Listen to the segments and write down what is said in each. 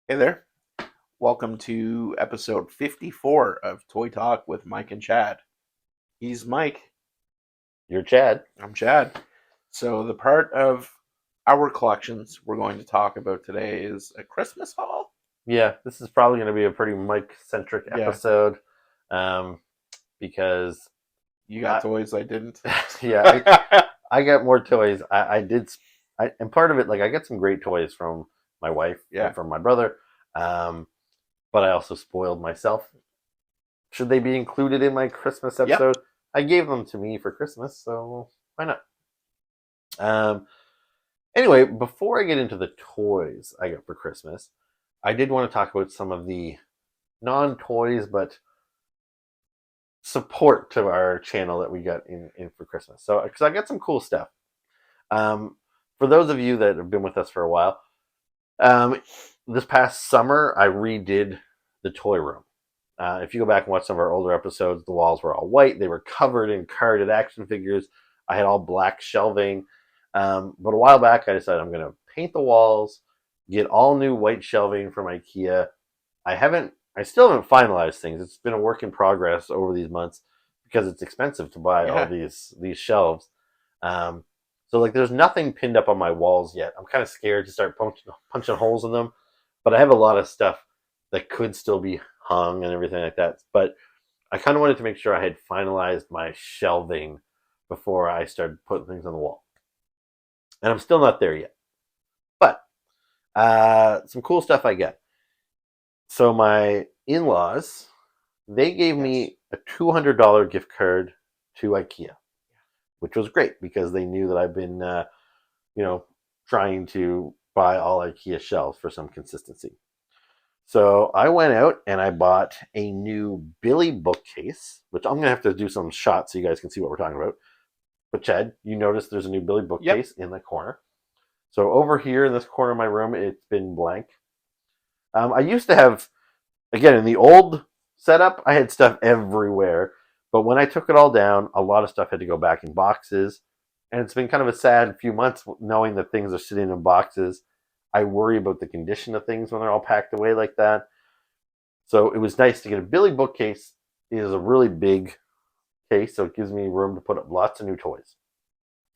Hey there. Welcome to episode 54 of Toy Talk with Mike and Chad. He's Mike. You're Chad. I'm Chad. So, the part of our collections we're going to talk about today is a Christmas haul. Yeah, this is probably going to be a pretty Mike-centric Yeah. episode, um, because You got I, toys I didn't. yeah, I got more toys. And part of it, like I get some great toys from my wife and Yeah. from my brother, um, but I also spoiled myself. Should they be included in my Christmas Yep. episode? I gave them to me for Christmas, so why not? Um, anyway, before I get into the toys I got for Christmas, I did want to talk about some of the non-toys but support to our channel that we got in for Christmas. So, because I got some cool stuff. Um, for those of you that have been with us for a while, um, this past summer I redid the toy room. If you go back and watch some of our older episodes, the walls were all white. They were covered in carded action figures. I had all black shelving. But a while back, I decided I'm going to paint the walls, get all new white shelving from IKEA. I still haven't finalized things. It's been a work in progress over these months because it's expensive to buy all Yeah. these shelves. Um, so like, there's nothing pinned up on my walls yet. I'm kind of scared to start punching holes in them, but I have a lot of stuff that could still be hung and everything like that. But I kind of wanted to make sure I had finalized my shelving before I started putting things on the wall, and I'm still not there yet. But some cool stuff I get. So my in-laws, they gave Yes. me a $200 gift card to IKEA, which was great because they knew that I've been, you know, trying to buy all IKEA shelves for some consistency. So I went out and I bought a new Billy bookcase, which I'm gonna have to do some shots so you guys can see what we're talking about. But Chad, you notice there's a new Billy Yep. bookcase in the corner. So over here in this corner of my room, it's been blank. I used to have, again, in the old setup, I had stuff everywhere. But when I took it all down, a lot of stuff had to go back in boxes. And it's been kind of a sad few months knowing that things are sitting in boxes. I worry about the condition of things when they're all packed away like that. So it was nice to get a Billy bookcase. It is a really big case, so it gives me room to put up lots of new toys.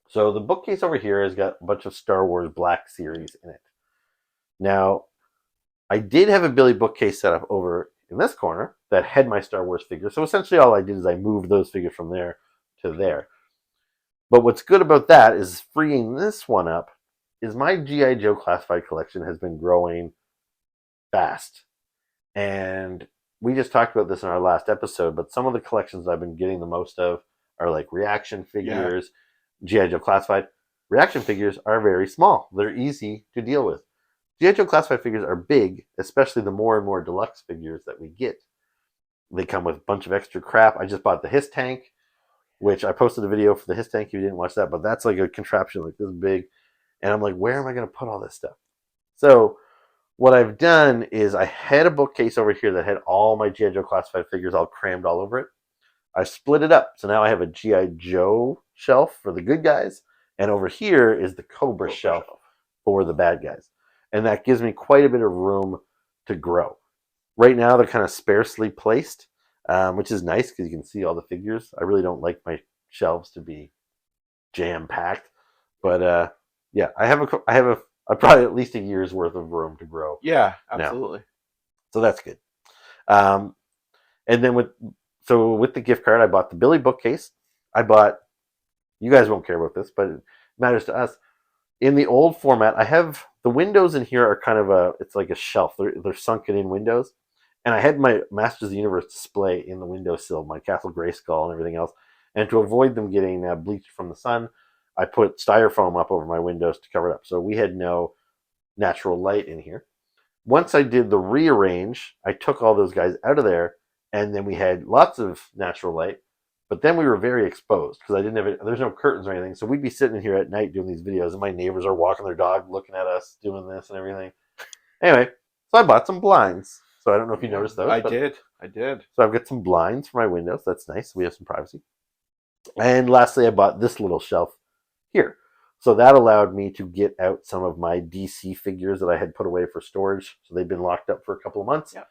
So the bookcase over here has got a bunch of Star Wars Black Series in it. Now, I did have a Billy bookcase set up over in this corner that had my Star Wars figures. So essentially all I did is I moved those figures from there to there. But what's good about that is freeing this one up is my G.I. Joe classified collection has been growing fast. And we just talked about this in our last episode, but some of the collections I've been getting the most of are like reaction Yeah. figures, G.I. Joe classified. Reaction figures are very small. They're easy to deal with. G.I. Joe classified figures are big, especially the more and more deluxe figures that we get. They come with a bunch of extra crap. I just bought the Hiss tank, which I posted a video for the Hiss tank if you didn't watch that, but that's like a contraption like this big. And I'm like, where am I going to put all this stuff? So what I've done is I had a bookcase over here that had all my G.I. Joe classified figures all crammed all over it. I split it up. So now I have a G.I. Joe shelf for the good guys, and over here is the Cobra shelf for the bad guys. And that gives me quite a bit of room to grow. Right now, they're kind of sparsely placed, which is nice because you can see all the figures. I really don't like my shelves to be jam packed, but yeah, I probably at least a year's worth of room to grow Yeah, now, absolutely. so that's good. Um, and then with the gift card, I bought the Billy bookcase. I bought. You guys won't care about this, but it matters to us. In the old format, I have the windows in here are kind of it's like a shelf. They're sunken in windows, and I had my Masters of the Universe display in the windowsill, my Castle Grayskull and everything else. And to avoid them getting bleached from the sun, I put styrofoam up over my windows to cover it up. So we had no natural light in here. Once I did the rearrange, I took all those guys out of there, and then we had lots of natural light. But then we were very exposed because I didn't have it. There's no curtains or anything, so we'd be sitting in here at night doing these videos, and my neighbors are walking their dog, looking at us doing this and everything. Anyway, so I bought some blinds. So I don't know if you Yeah, noticed those, I but did. I did. so I've got some blinds for my windows. That's nice. We have some privacy. And lastly, I bought this little shelf here. So that allowed me to get out some of my DC figures that I had put away for storage. So they've been locked up for a couple of months. Yep.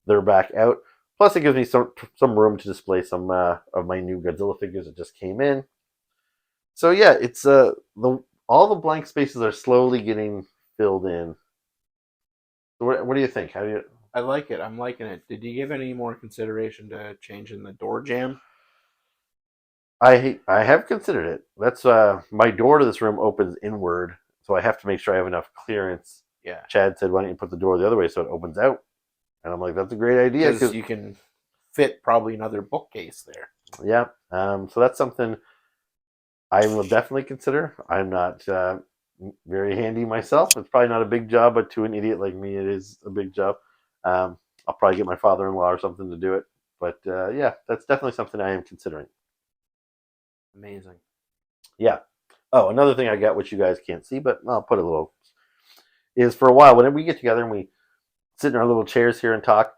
They're back out. Plus, it gives me some room to display some of my new Godzilla figures that just came in. So yeah, it's the all the blank spaces are slowly getting filled in. So what do you think? How do you? I like it. I'm liking it. Did you give any more consideration to changing the door jamb? I have considered it. That's my door to this room opens inward, so I have to make sure I have enough clearance. Yeah, Chad said, "Why don't you put the door the other way so it opens out?" And I'm like, "That's a great idea." because you can fit probably another bookcase there. Yeah, so that's something I will definitely consider. I'm not very handy myself. It's probably not a big job, but to an idiot like me, it is a big job. I'll probably get my father-in-law or something to do it. But yeah, that's definitely something I am considering. Amazing. Yeah. Oh, another thing I got, which you guys can't see, but I'll put a little, is for a while, whenever we get together and we sit in our little chairs here and talk,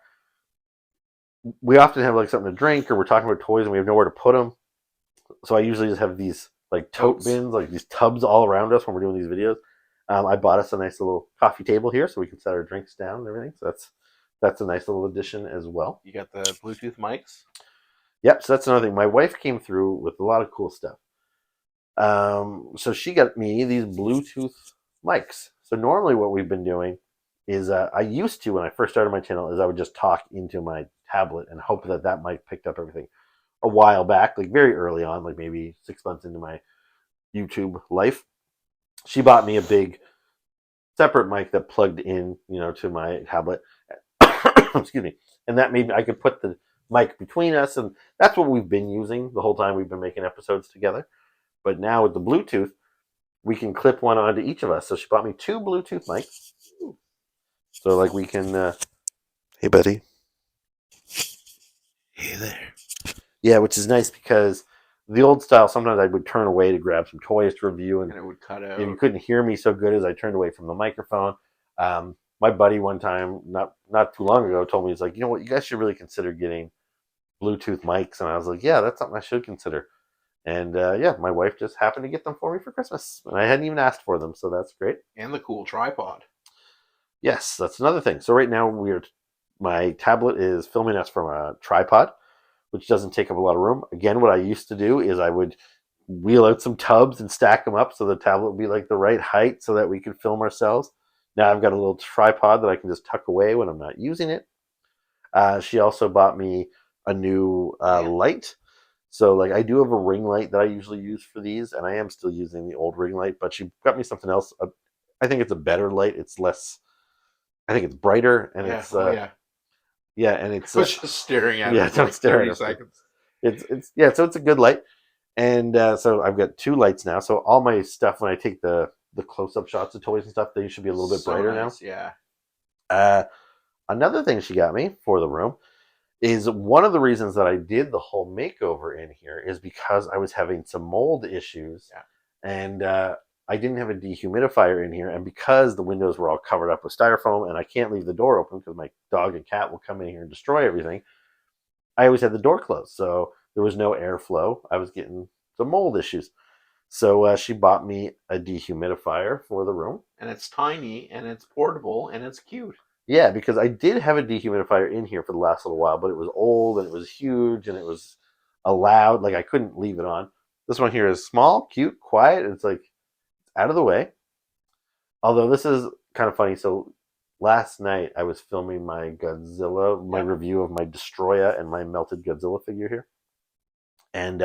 we often have like something to drink or we're talking about toys and we have nowhere to put them. So I usually just have these like tote bins, like these tubs all around us when we're doing these videos. I bought us a nice little coffee table here so we can set our drinks down and everything. So that's a nice little addition as well. You got the Bluetooth mics? Yep, so that's another thing. My wife came through with a lot of cool stuff. So she got me these Bluetooth mics. So normally what we've been doing is I used to, when I first started my channel, is I would just talk into my tablet and hope that that mic picked up everything. A while back, like very early on, like maybe 6 months into my YouTube life, she bought me a big separate mic that plugged in, to my tablet. Excuse me. And that made me, I could put the mic between us, and that's what we've been using the whole time we've been making episodes together. But now with the Bluetooth, we can clip one onto each of us. So she bought me 2 Bluetooth mics. So like we can, hey buddy. Hey there. Yeah, which is nice because the old style, sometimes I would turn away to grab some toys to review, and it would cut out. you couldn't hear me so good as I turned away from the microphone. My buddy one time, not too long ago, told me, he's like, you know what, you guys should really consider getting Bluetooth mics. And I was like, yeah, that's something I should consider. And yeah, my wife just happened to get them for me for Christmas, and I hadn't even asked for them, so that's great. And the cool tripod. Yes, that's another thing. So right now my tablet is filming us from a tripod, which doesn't take up a lot of room. Again, what I used to do is I would wheel out some tubs and stack them up so the tablet would be like the right height so that we could film ourselves. Now I've got a little tripod that I can just tuck away when I'm not using it. She also bought me a new light. So like I do have a ring light that I usually use for these, and I am still using the old ring light, but she got me something else. I think it's a better light. It's less, I think it's brighter, and it's yeah, and it's I was just staring at yeah, it for like 30 seconds. It's yeah, so it's a good light. And so I've got 2 lights now. So all my stuff, when I take the close-up shots of toys and stuff, they should be a little bit brighter nice, now. Yeah. Another thing she got me for the room is one of the reasons that I did the whole makeover in here is because I was having some mold issues. Yeah. And I didn't have a dehumidifier in here. And because the windows were all covered up with styrofoam and I can't leave the door open because my dog and cat will come in here and destroy everything, I always had the door closed. So there was no airflow. I was getting some mold issues. So she bought me a dehumidifier for the room. And it's tiny, and it's portable, and it's cute. Yeah, because I did have a dehumidifier in here for the last little while, but it was old and it was huge and it was loud. Like I couldn't leave it on. This one here is small, cute, quiet. It's like out of the way. Although this is kind of funny. So last night I was filming my Godzilla, my review of my Destroya and my melted Godzilla figure here. And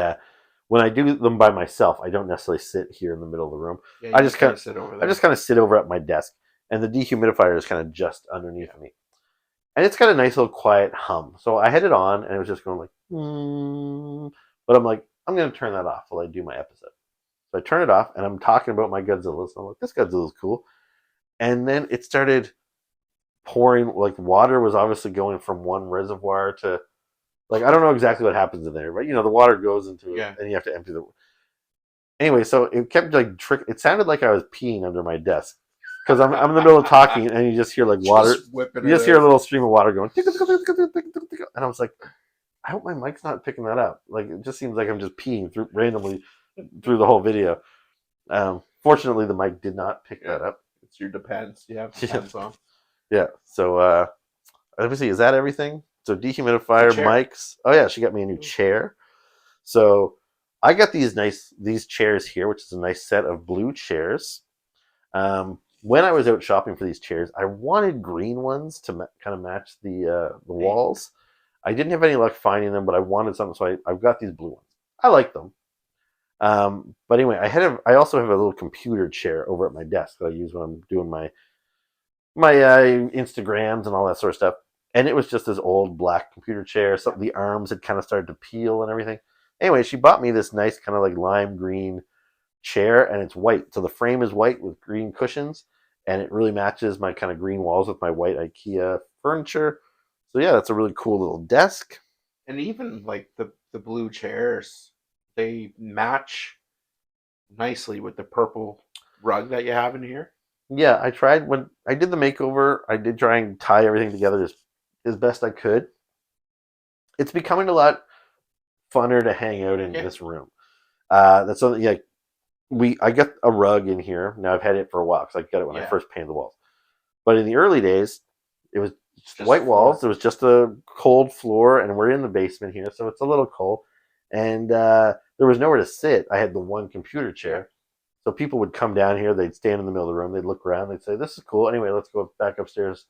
when I do them by myself, I don't necessarily sit here in the middle of the room. Yeah, I just kind of sit over there. I just kind of sit over at my desk, and the dehumidifier is kind of just underneath me. And it's got a nice little quiet hum. So I had it on, and it was just going like, but I'm like, I'm going to turn that off while I do my episode. So I turn it off, and I'm talking about my Godzilla. So I'm like, this Godzilla's cool. And then it started pouring, like water was obviously going from one reservoir to, like, I don't know exactly what happens in there, but the water goes into it, and you have to empty the. Anyway, so it kept like it sounded like I was peeing under my desk because I'm in the middle of talking, and you just hear like water. You just hear a little stream of water going, and I was like, I hope my mic's not picking that up. Like it just seems like I'm just peeing randomly through the whole video. Fortunately, the mic did not pick Yeah, that up. it's your Depends. You have Depends on. Yeah. So let me see. Is that everything? So The dehumidifier, chair. mics. Oh yeah, she got me a new chair. So I got these chairs here, which is a nice set of blue chairs. When I was out shopping for these chairs, I wanted green ones to kind of match the walls. I didn't have any luck finding them, but I wanted something, so I've got these blue ones. I like them. But anyway, I also have a little computer chair over at my desk that I use when I'm doing my Instagrams and all that sort of stuff. And it was just this old black computer chair. So the arms had kind of started to peel and everything. Anyway, she bought me this nice kind of like lime green chair, and it's white. So the frame is white with green cushions, and it really matches my kind of green walls with my white IKEA furniture. So yeah, that's a really cool little desk. And even like the blue chairs, they match nicely with the purple rug that you have in here. Yeah, I tried when I did the makeover. I did try and tie everything together as best I could. It's becoming a lot funner to hang out in Yeah. this room. That's something. Yeah, I got a rug in here now. I've had it for a while because I got it when I Yeah. first painted the walls. But in the early days, it was just Just white floor. walls. There was just a cold floor, and we're in the basement here, so it's a little cold. And there was nowhere to sit. I had the one computer chair, so people would come down here. They'd stand in the middle of the room. They'd look around. They'd say, "This is cool." Anyway, let's go back upstairs.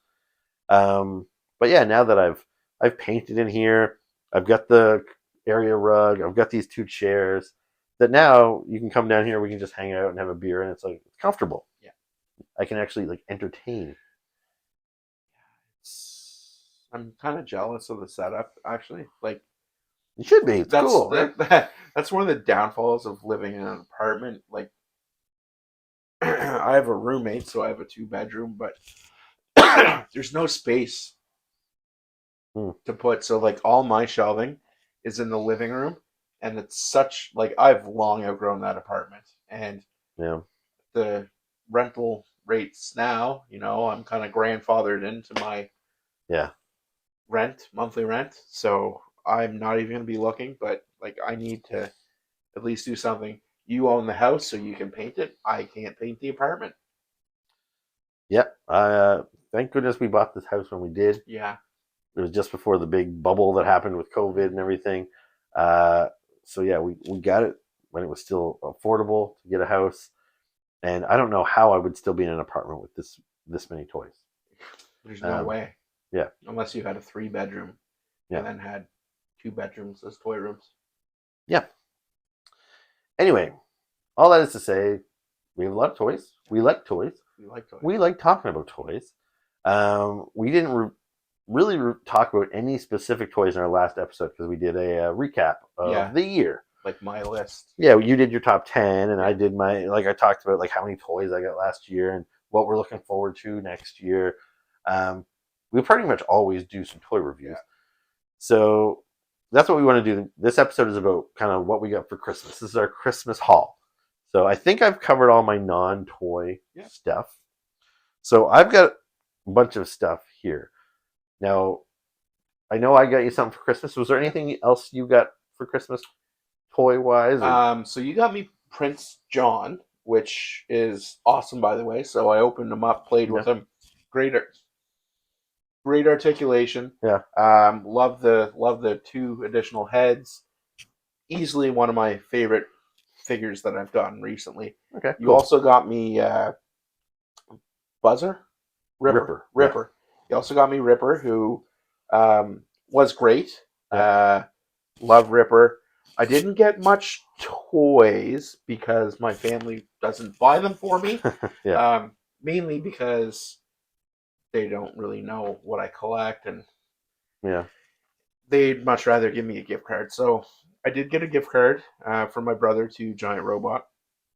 But yeah, now that I've painted in here, I've got the area rug. I've got these two chairs. That now you can come down here. We can just hang out and have a beer, and it's like it's comfortable. Yeah. I can actually like entertain. I'm kind of jealous of the setup, actually. Like It should be. It's that's cool, right? that's one of the downfalls of living in an apartment. Like I have a roommate, so I have a 2 bedroom, but there's no space Hmm. to put. So like all my shelving is in the living room, and it's such like I've long outgrown that apartment, and Yeah. the rental rates now, I'm kind of grandfathered into my Yeah. monthly rent. So I'm not even going to be looking, but like I need to at least do something. You own the house, so you can paint it. I can't paint the apartment. Yep. Thank goodness we bought this house when we did. Yeah. It was just before the big bubble that happened with COVID and everything. Uh, so yeah, we got it when it was still affordable to get a house. And I don't know how I would still be in an apartment with this many toys. There's no Um, way. yeah. Unless you had a 3 bedroom Yeah. and then had 2 bedrooms as toy rooms. Yeah. Anyway, all that is to say, we have a lot of toys. We like toys. We like toys. We like talking about toys. We didn't really talk about any specific toys in our last episode because we did a recap of the year. Like my list. Yeah, you did your top 10, and Yeah. I did my, like I talked about like how many toys I got last year and what we're looking forward to next year. We pretty much always do some toy reviews. Yeah. So that's what we want to do. This episode is about kind of what we got for Christmas. This is our Christmas haul. So I think I've covered all my non-toy stuff. So I've got a bunch of stuff here. Now, I know I got you something for Christmas. Was there anything else you got for Christmas, toy-wise? So you got me Prince John, which is awesome, by the way. So I opened him up, played with him. Great articulation. Yeah. Love the 2 additional heads. Easily one of my favorite figures that I've gotten recently. Okay. You also got me Ripper. Yeah. You also got me Ripper, who was great. Yeah. Love Ripper. I didn't get much toys because my family doesn't buy them for me. Yeah. Mainly because they don't really know what I collect, and Yeah. they'd much rather give me a gift card. So I did get a gift card from my brother to Giant Robot,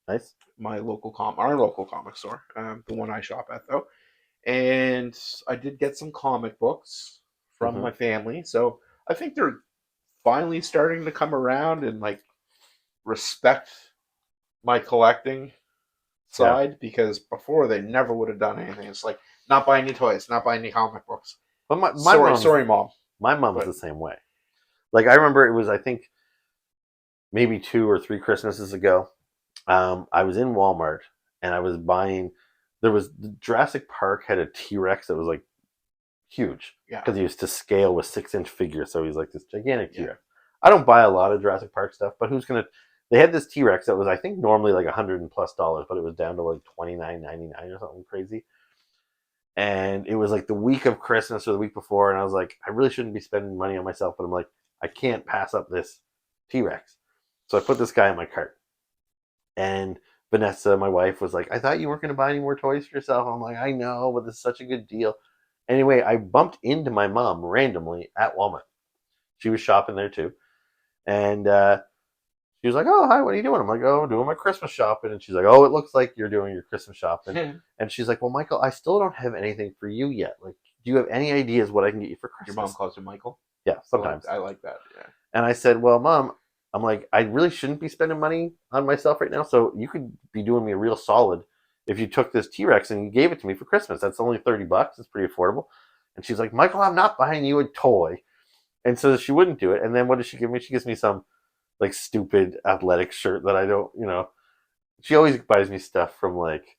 Nice. our local comic store, the one I shop at though. And I did get some comic books from my family. So I think they're finally starting to come around and like respect my collecting side, because before they never would have done anything. It's like not buying any toys, not buying any comic books. But sorry, mom. My mom's the same way. Like I remember it was, I think, maybe 2 or 3 Christmases ago. I was in Walmart and I was buying. There was Jurassic Park had a T-Rex that was like huge Yeah. because he was to scale with 6-inch figures, so he's like this gigantic Yeah. T-Rex. I don't buy a lot of Jurassic Park stuff, but who's gonna? They had this T-Rex that was I think normally like $100+, but it was down to like $29.99 or something crazy. And it was like the week of Christmas or the week before, and I was like, I really shouldn't be spending money on myself, but I'm like, I can't pass up this T-Rex. So I put this guy in my cart. And Vanessa, my wife, was like, I thought you weren't going to buy any more toys for yourself. I'm like, I know, but this is such a good deal. Anyway, I bumped into my mom randomly at Walmart. She was shopping there too. And she was like, oh, hi, what are you doing? I'm like, oh, I'm doing my Christmas shopping. And she's like, oh, it looks like you're doing your Christmas shopping. And she's like, well, Michael, I still don't have anything for you yet. Like, do you have any ideas what I can get you for Christmas? Your mom calls you Michael? Yeah, sometimes. I like that, yeah. And I said, well, Mom, I'm like, I really shouldn't be spending money on myself right now. So you could be doing me a real solid if you took this T-Rex and you gave it to me for Christmas. That's only $30. It's pretty affordable. And she's like, Michael, I'm not buying you a toy. And so she wouldn't do it. And then what does she give me? She gives me some like stupid athletic shirt that I don't, she always buys me stuff from like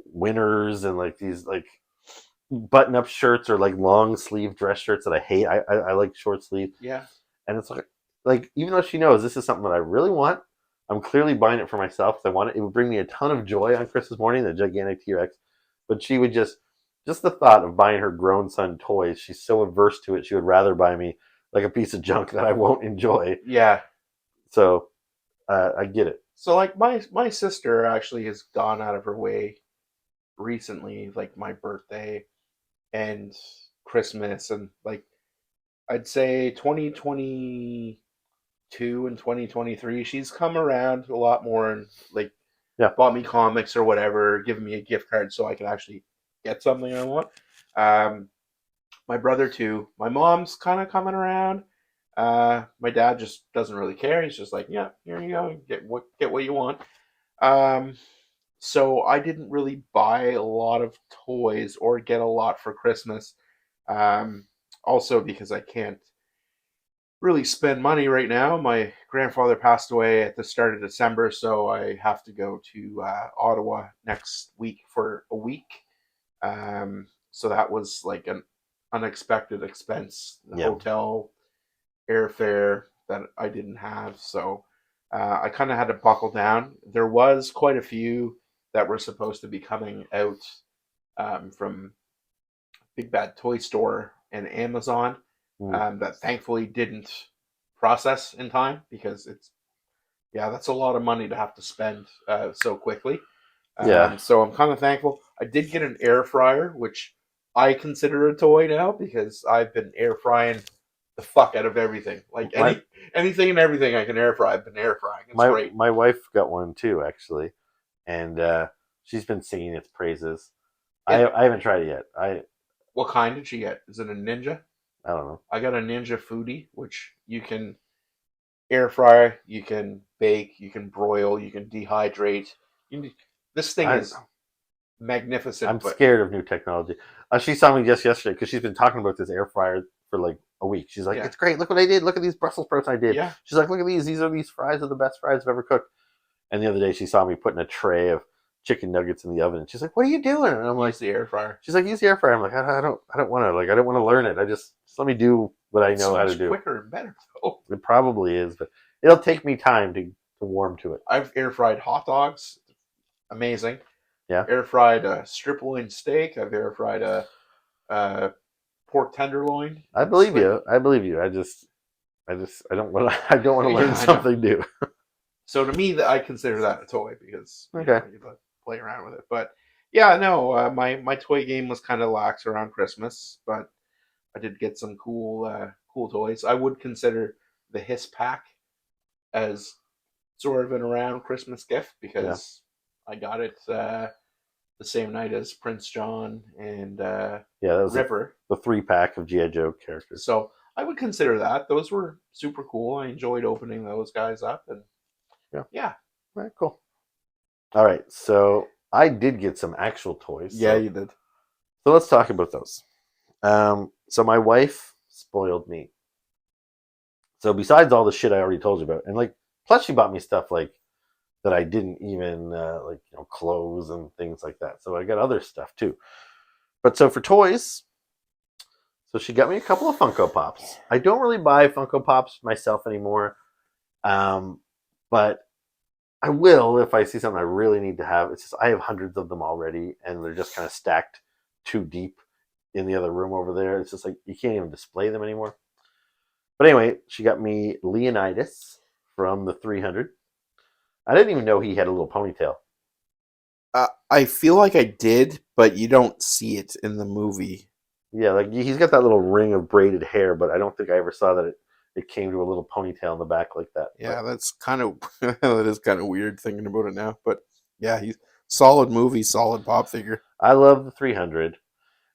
Winners and like these like button up shirts or like long sleeve dress shirts that I hate. I like short sleeve. Yeah. And it's like even though she knows this is something that I really want, I'm clearly buying it for myself because I want it. It would bring me a ton of joy on Christmas morning, the gigantic T-Rex. But she would just the thought of buying her grown son toys, she's so averse to it. She would rather buy me like a piece of junk that I won't enjoy. Yeah. So I get it. So like my sister actually has gone out of her way recently, like my birthday and Christmas, and like I'd say 2022 and 2023, she's come around a lot more and like bought me comics or whatever, given me a gift card so I could actually get something I want. My brother too. My mom's kind of coming around. My dad just doesn't really care. He's just like, yeah, here you go, get what you want. So I didn't really buy a lot of toys or get a lot for Christmas. Also because I can't really spend money right now. My grandfather passed away at the start of December, so I have to go to Ottawa next week for a week. So that was like an unexpected expense, the hotel, airfare that I didn't have. So I kind of had to buckle down. There was quite a few that were supposed to be coming out from Big Bad Toy Store and Amazon that thankfully didn't process in time because that's a lot of money to have to spend so quickly. So I'm kind of thankful. I did get an air fryer, which I consider a toy now because I've been air frying the fuck out of everything. Like anything and everything I can air fry, I've been air frying. It's great. My wife got one too, actually, and she's been singing its praises. I haven't tried it yet. What kind did she get? Is it a Ninja? I don't know. I got a Ninja Foodie, which you can air fry, you can bake, you can broil, you can dehydrate. This thing is magnificent. I'm scared of new technology. She saw me just yesterday because she's been talking about this air fryer for like a week. She's like, it's great. Look what I did. Look at these Brussels sprouts I did. Yeah. She's like, look at these. These fries are the best fries I've ever cooked. And the other day she saw me putting a tray of chicken nuggets in the oven. And she's like, what are you doing? And I'm like, use the air fryer. She's like, use the air fryer. I'm like, I don't want to. Like, I don't want to learn it. I just let me do what I know how to do. Quicker and better. Oh. It probably is, but it'll take me time to warm to it. I've air fried hot dogs. Amazing. Yeah. Air fried a strip loin steak. I've air fried a pork tenderloin. I believe you. I don't want to. I don't want to learn something new. So to me, I consider that a toy because you get to play around with it. But yeah, no, my toy game was kind of lax around Christmas, but I did get some cool toys. I would consider the Hiss Pack as sort of an around Christmas gift because I got it the same night as Prince John and that was Ripper. The 3-pack of G.I. Joe characters. So I would consider that. Those were super cool. I enjoyed opening those guys up. And yeah. All right, cool. All right, so I did get some actual toys. Yeah, you did. So let's talk about those. So my wife spoiled me. So besides all the shit I already told you about, and like, plus she bought me stuff like that I didn't even like, clothes and things like that. So I got other stuff too. But so for toys, so she got me a couple of Funko Pops. I don't really buy Funko Pops myself anymore, but I will if I see something I really need to have. It's just I have hundreds of them already, and they're just kind of stacked too deep in the other room over there. It's just like you can't even display them anymore. But anyway, she got me Leonidas from the 300. I didn't even know he had a little ponytail. I feel like I did, but you don't see it in the movie. Yeah, like he's got that little ring of braided hair, but I don't think I ever saw that it came to a little ponytail in the back like that. Yeah, that's kind of that is kind of weird thinking about it now. But yeah, he's solid movie, solid pop figure. I love the 300.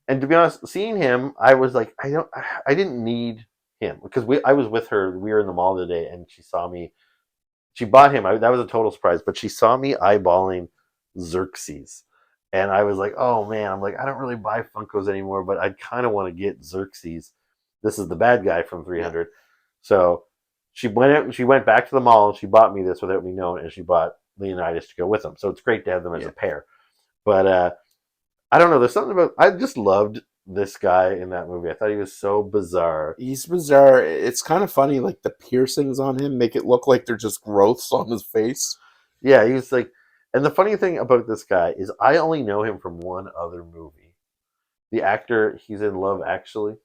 And to be honest, seeing him, I was like, I didn't need him because I was with her. We were in the mall today, and she saw me. She bought him. That was a total surprise. But she saw me eyeballing Xerxes, and I was like, oh man, I'm like, I don't really buy Funkos anymore, but I kind of want to get Xerxes. This is the bad guy from 300. Yeah. So she went back to the mall and she bought me this without me knowing, and she bought Leonidas to go with them. So it's great to have them as a pair. But I don't know. There's something about I just loved this guy in that movie. I thought he was so bizarre. He's bizarre. It's kind of funny, like the piercings on him make it look like they're just growths on his face. Yeah, he was like, and the funny thing about this guy is I only know him from one other movie. The actor, he's in Love Actually.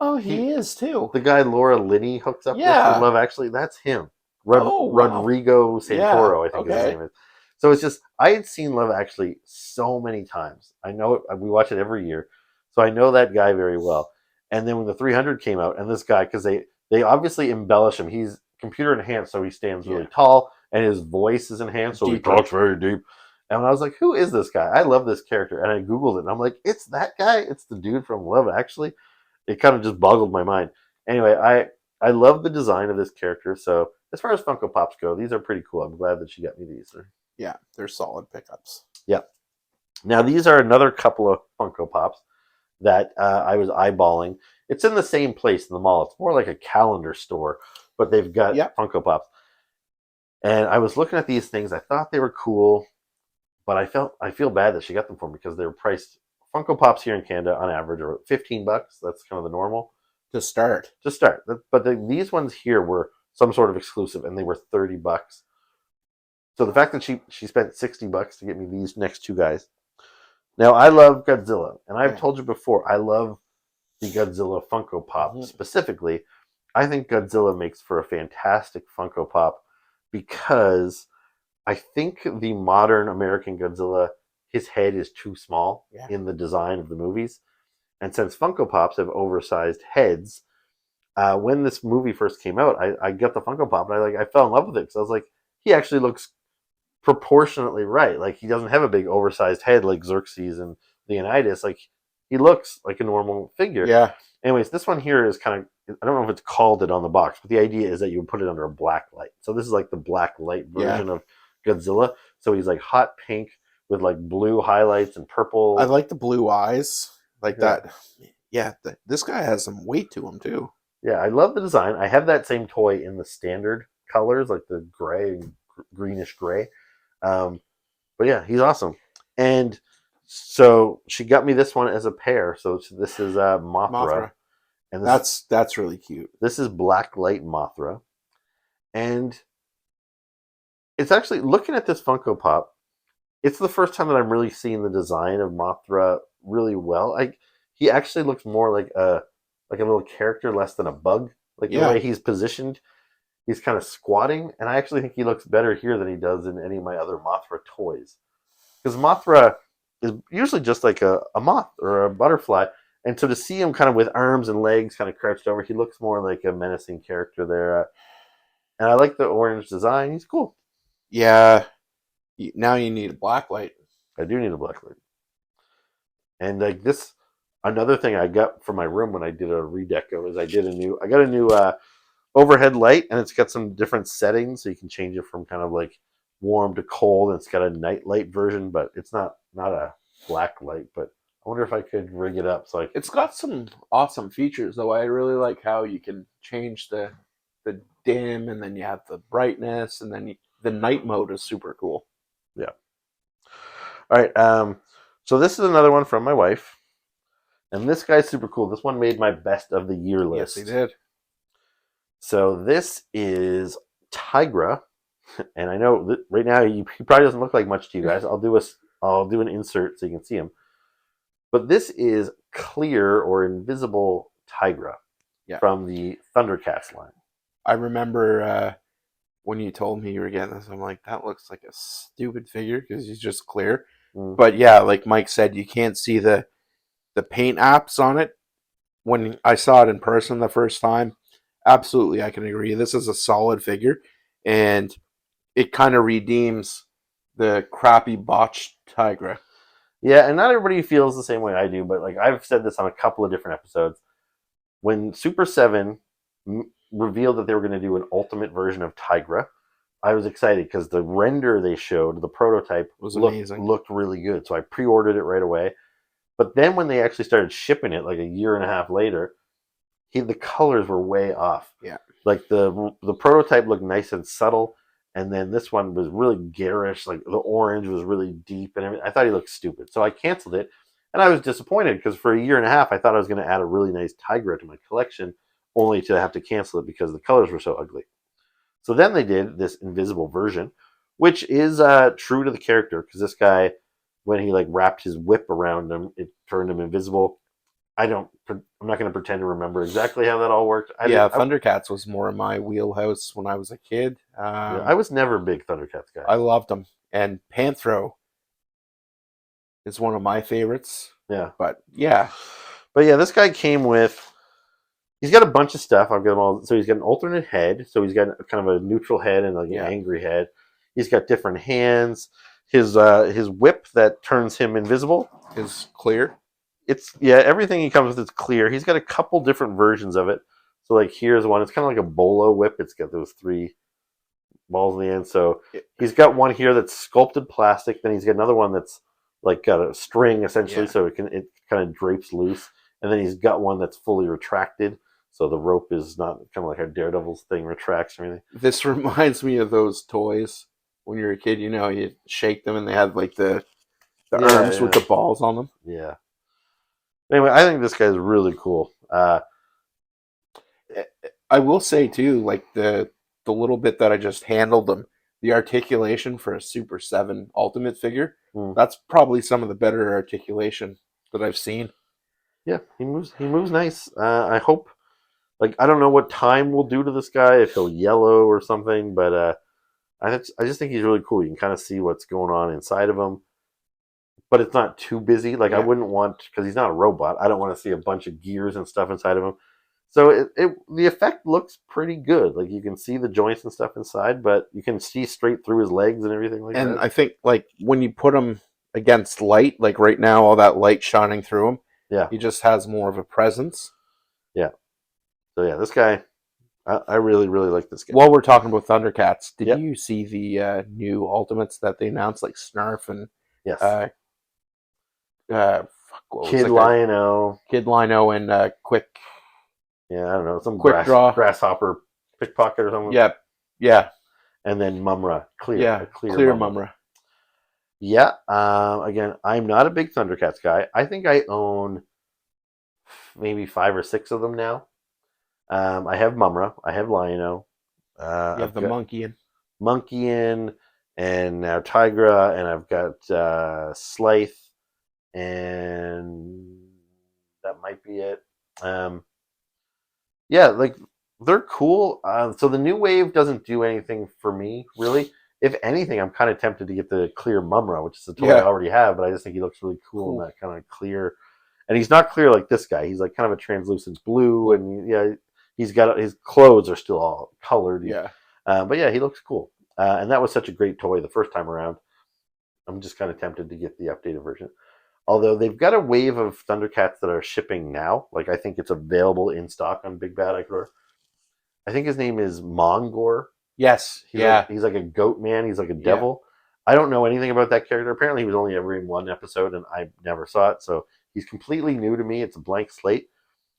Oh, he is too. The guy Laura Linney hooks up with in Love Actually, that's him. Rodrigo Santoro, I think his name is. So it's just, I had seen Love Actually so many times. I know it, we watch it every year. So I know that guy very well. And then when the 300 came out, and this guy, because they obviously embellish him. He's computer enhanced, so he stands really tall, and his voice is enhanced, so he talks very deep. And I was like, who is this guy? I love this character. And I Googled it, and I'm like, it's that guy? It's the dude from Love Actually? It kind of just boggled my mind. Anyway, I love the design of this character. So as far as Funko Pops go, these are pretty cool. I'm glad that she got me these. Yeah, they're solid pickups. Yeah. Now, these are another couple of Funko Pops that I was eyeballing. It's in the same place in the mall. It's more like a calendar store, but they've got Funko Pops. And I was looking at these things. I thought they were cool, but I feel bad that she got them for me because they were priced. Funko Pops here in Canada on average are $15. That's kind of the normal to start. But these ones here were some sort of exclusive, and they were $30. So the fact that she spent $60 to get me these next two guys. Now I love Godzilla, and I've told you before I love the Godzilla Funko Pop specifically. I think Godzilla makes for a fantastic Funko Pop because I think the modern American Godzilla, his head is too small in the design of the movies. And since Funko Pops have oversized heads, when this movie first came out, I got the Funko Pop and I fell in love with it because I was like, he actually looks proportionately right. Like he doesn't have a big oversized head like Xerxes and Leonidas. Like he looks like a normal figure. Yeah. Anyways, this one here is kind of, I don't know if it's called it on the box, but the idea is that you would put it under a black light. So this is like the black light version of Godzilla. So he's like hot pink with like blue highlights and purple. I like the blue eyes. Like that. Yeah, this guy has some weight to him too. Yeah, I love the design. I have that same toy in the standard colors, like the gray, greenish gray. But yeah, he's awesome. And so she got me this one as a pair. So this is Mothra. And that's really cute. This is Black Light Mothra. And it's actually, looking at this Funko Pop, it's the first time that I'm really seeing the design of Mothra really well. He actually looks more like a little character, less than a bug. Like the way he's positioned, he's kind of squatting, and I actually think he looks better here than he does in any of my other Mothra toys. Because Mothra is usually just like a moth or a butterfly, and so to see him kind of with arms and legs kind of crouched over, he looks more like a menacing character there. And I like the orange design. He's cool. Yeah. Now you need a black light. I do need a black light. And like this, another thing I got for my room when I did a redeco is I got a new overhead light, and it's got some different settings, so you can change it from kind of like warm to cold. And it's got a night light version, but it's not a black light. But I wonder if I could rig it up so it's got some awesome features though. I really like how you can change the dim, and then you have the brightness, and then the night mode is super cool. Yeah. All right. So this is another one from my wife, and this guy's super cool. This one made my best of the year list. Yes, he did. So this is Tigra, and I know that right now he probably doesn't look like much to you guys. I'll do an insert so you can see him. But this is clear or invisible Tigra from the Thundercats line. I remember when you told me you were getting this, I'm like, that looks like a stupid figure because he's just clear. But yeah, like Mike said, you can't see the paint apps on it. When I saw it in person the first time, absolutely, I can agree. This is a solid figure, and it kind of redeems the crappy botched Tigra. Yeah, and not everybody feels the same way I do, but like I've said this on a couple of different episodes. When Super 7 revealed that they were going to do an ultimate version of Tigra, I was excited because the render they showed, the prototype, was amazing. Looked really good. So I pre-ordered it right away. But then when they actually started shipping it, like a year and a half later, the colors were way off. Yeah, like the prototype looked nice and subtle, and then this one was really garish. Like the orange was really deep, and everything. I thought he looked stupid, so I canceled it. And I was disappointed because for a year and a half, I thought I was going to add a really nice Tigra to my collection, only to have to cancel it because the colors were so ugly. So then they did this invisible version, which is true to the character because this guy, when he like wrapped his whip around him, it turned him invisible. I'm not going to pretend to remember exactly how that all worked. Thundercats was more in my wheelhouse when I was a kid. I was never a big Thundercats guy. I loved them, and Panthro is one of my favorites. Yeah, but yeah, this guy came with. He's got a bunch of stuff. I've got them all. So he's got an alternate head. So he's got kind of a neutral head and like an angry head. He's got different hands. His whip that turns him invisible is clear. Everything he comes with is clear. He's got a couple different versions of it. So like here's one. It's kind of like a bolo whip. It's got those 3 balls in the end. So he's got one here that's sculpted plastic. Then he's got another one that's like got a string essentially, so it kind of drapes loose. And then he's got one that's fully retracted. So the rope is not kind of like a Daredevil's thing retracts or anything. This reminds me of those toys when you were a kid. You know, you shake them and they had like the arms with the balls on them. Yeah. Anyway, I think this guy's really cool. I will say too, like the little bit that I just handled them, the articulation for a Super 7 Ultimate figure, that's probably some of the better articulation that I've seen. Yeah, he moves nice. I hope. Like, I don't know what time will do to this guy, if he'll yellow or something, but I just think he's really cool. You can kind of see what's going on inside of him, but it's not too busy. Like, I wouldn't want, because he's not a robot, I don't want to see a bunch of gears and stuff inside of him. So the effect looks pretty good. Like, you can see the joints and stuff inside, but you can see straight through his legs and everything like that. And I think, like, when you put him against light, like right now, all that light shining through him, he just has more of a presence. Yeah. So yeah, this guy, I really, really like this guy. While we're talking about Thundercats, did you see the new Ultimates that they announced, like Snarf and Kid Lion-O and Quick? Yeah, I don't know, some Quick Draw, grasshopper pickpocket or something. Yeah. And then Mumra, clear Mumra. Yeah. Again, I'm not a big Thundercats guy. I think I own maybe 5 or 6 of them now. I have Mumra. I have Lion-O. You have the Monkeyin, and now Tigra, and I've got Scythe, and that might be it. Like, they're cool. So the new wave doesn't do anything for me, really. If anything, I'm kind of tempted to get the clear Mumra, which is a toy I already have, but I just think he looks really cool in that kind of clear. And he's not clear like this guy. He's like kind of a translucent blue, and he's got his clothes are still all colored. But he looks cool. And that was such a great toy the first time around. I'm just kind of tempted to get the updated version. Although they've got a wave of Thundercats that are shipping now. Like, I think it's available in stock on Big Bad Icor. I think his name is Mongor. Yes. He's like a goat man. He's like a devil. I don't know anything about that character. Apparently he was only ever in one episode and I never saw it. So he's completely new to me. It's a blank slate.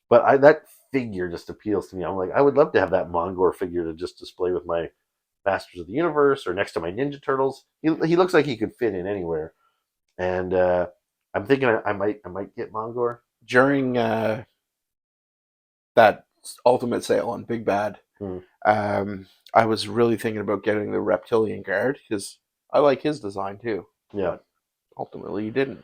But that figure just appeals to me. I'm like, I would love to have that Mongor figure to just display with my Masters of the Universe or next to my Ninja Turtles. He looks like he could fit in anywhere. And I'm thinking I might get Mongor. During that ultimate sale on Big Bad, I was really thinking about getting the Reptilian Guard because I like his design too. Yeah. But ultimately, you didn't.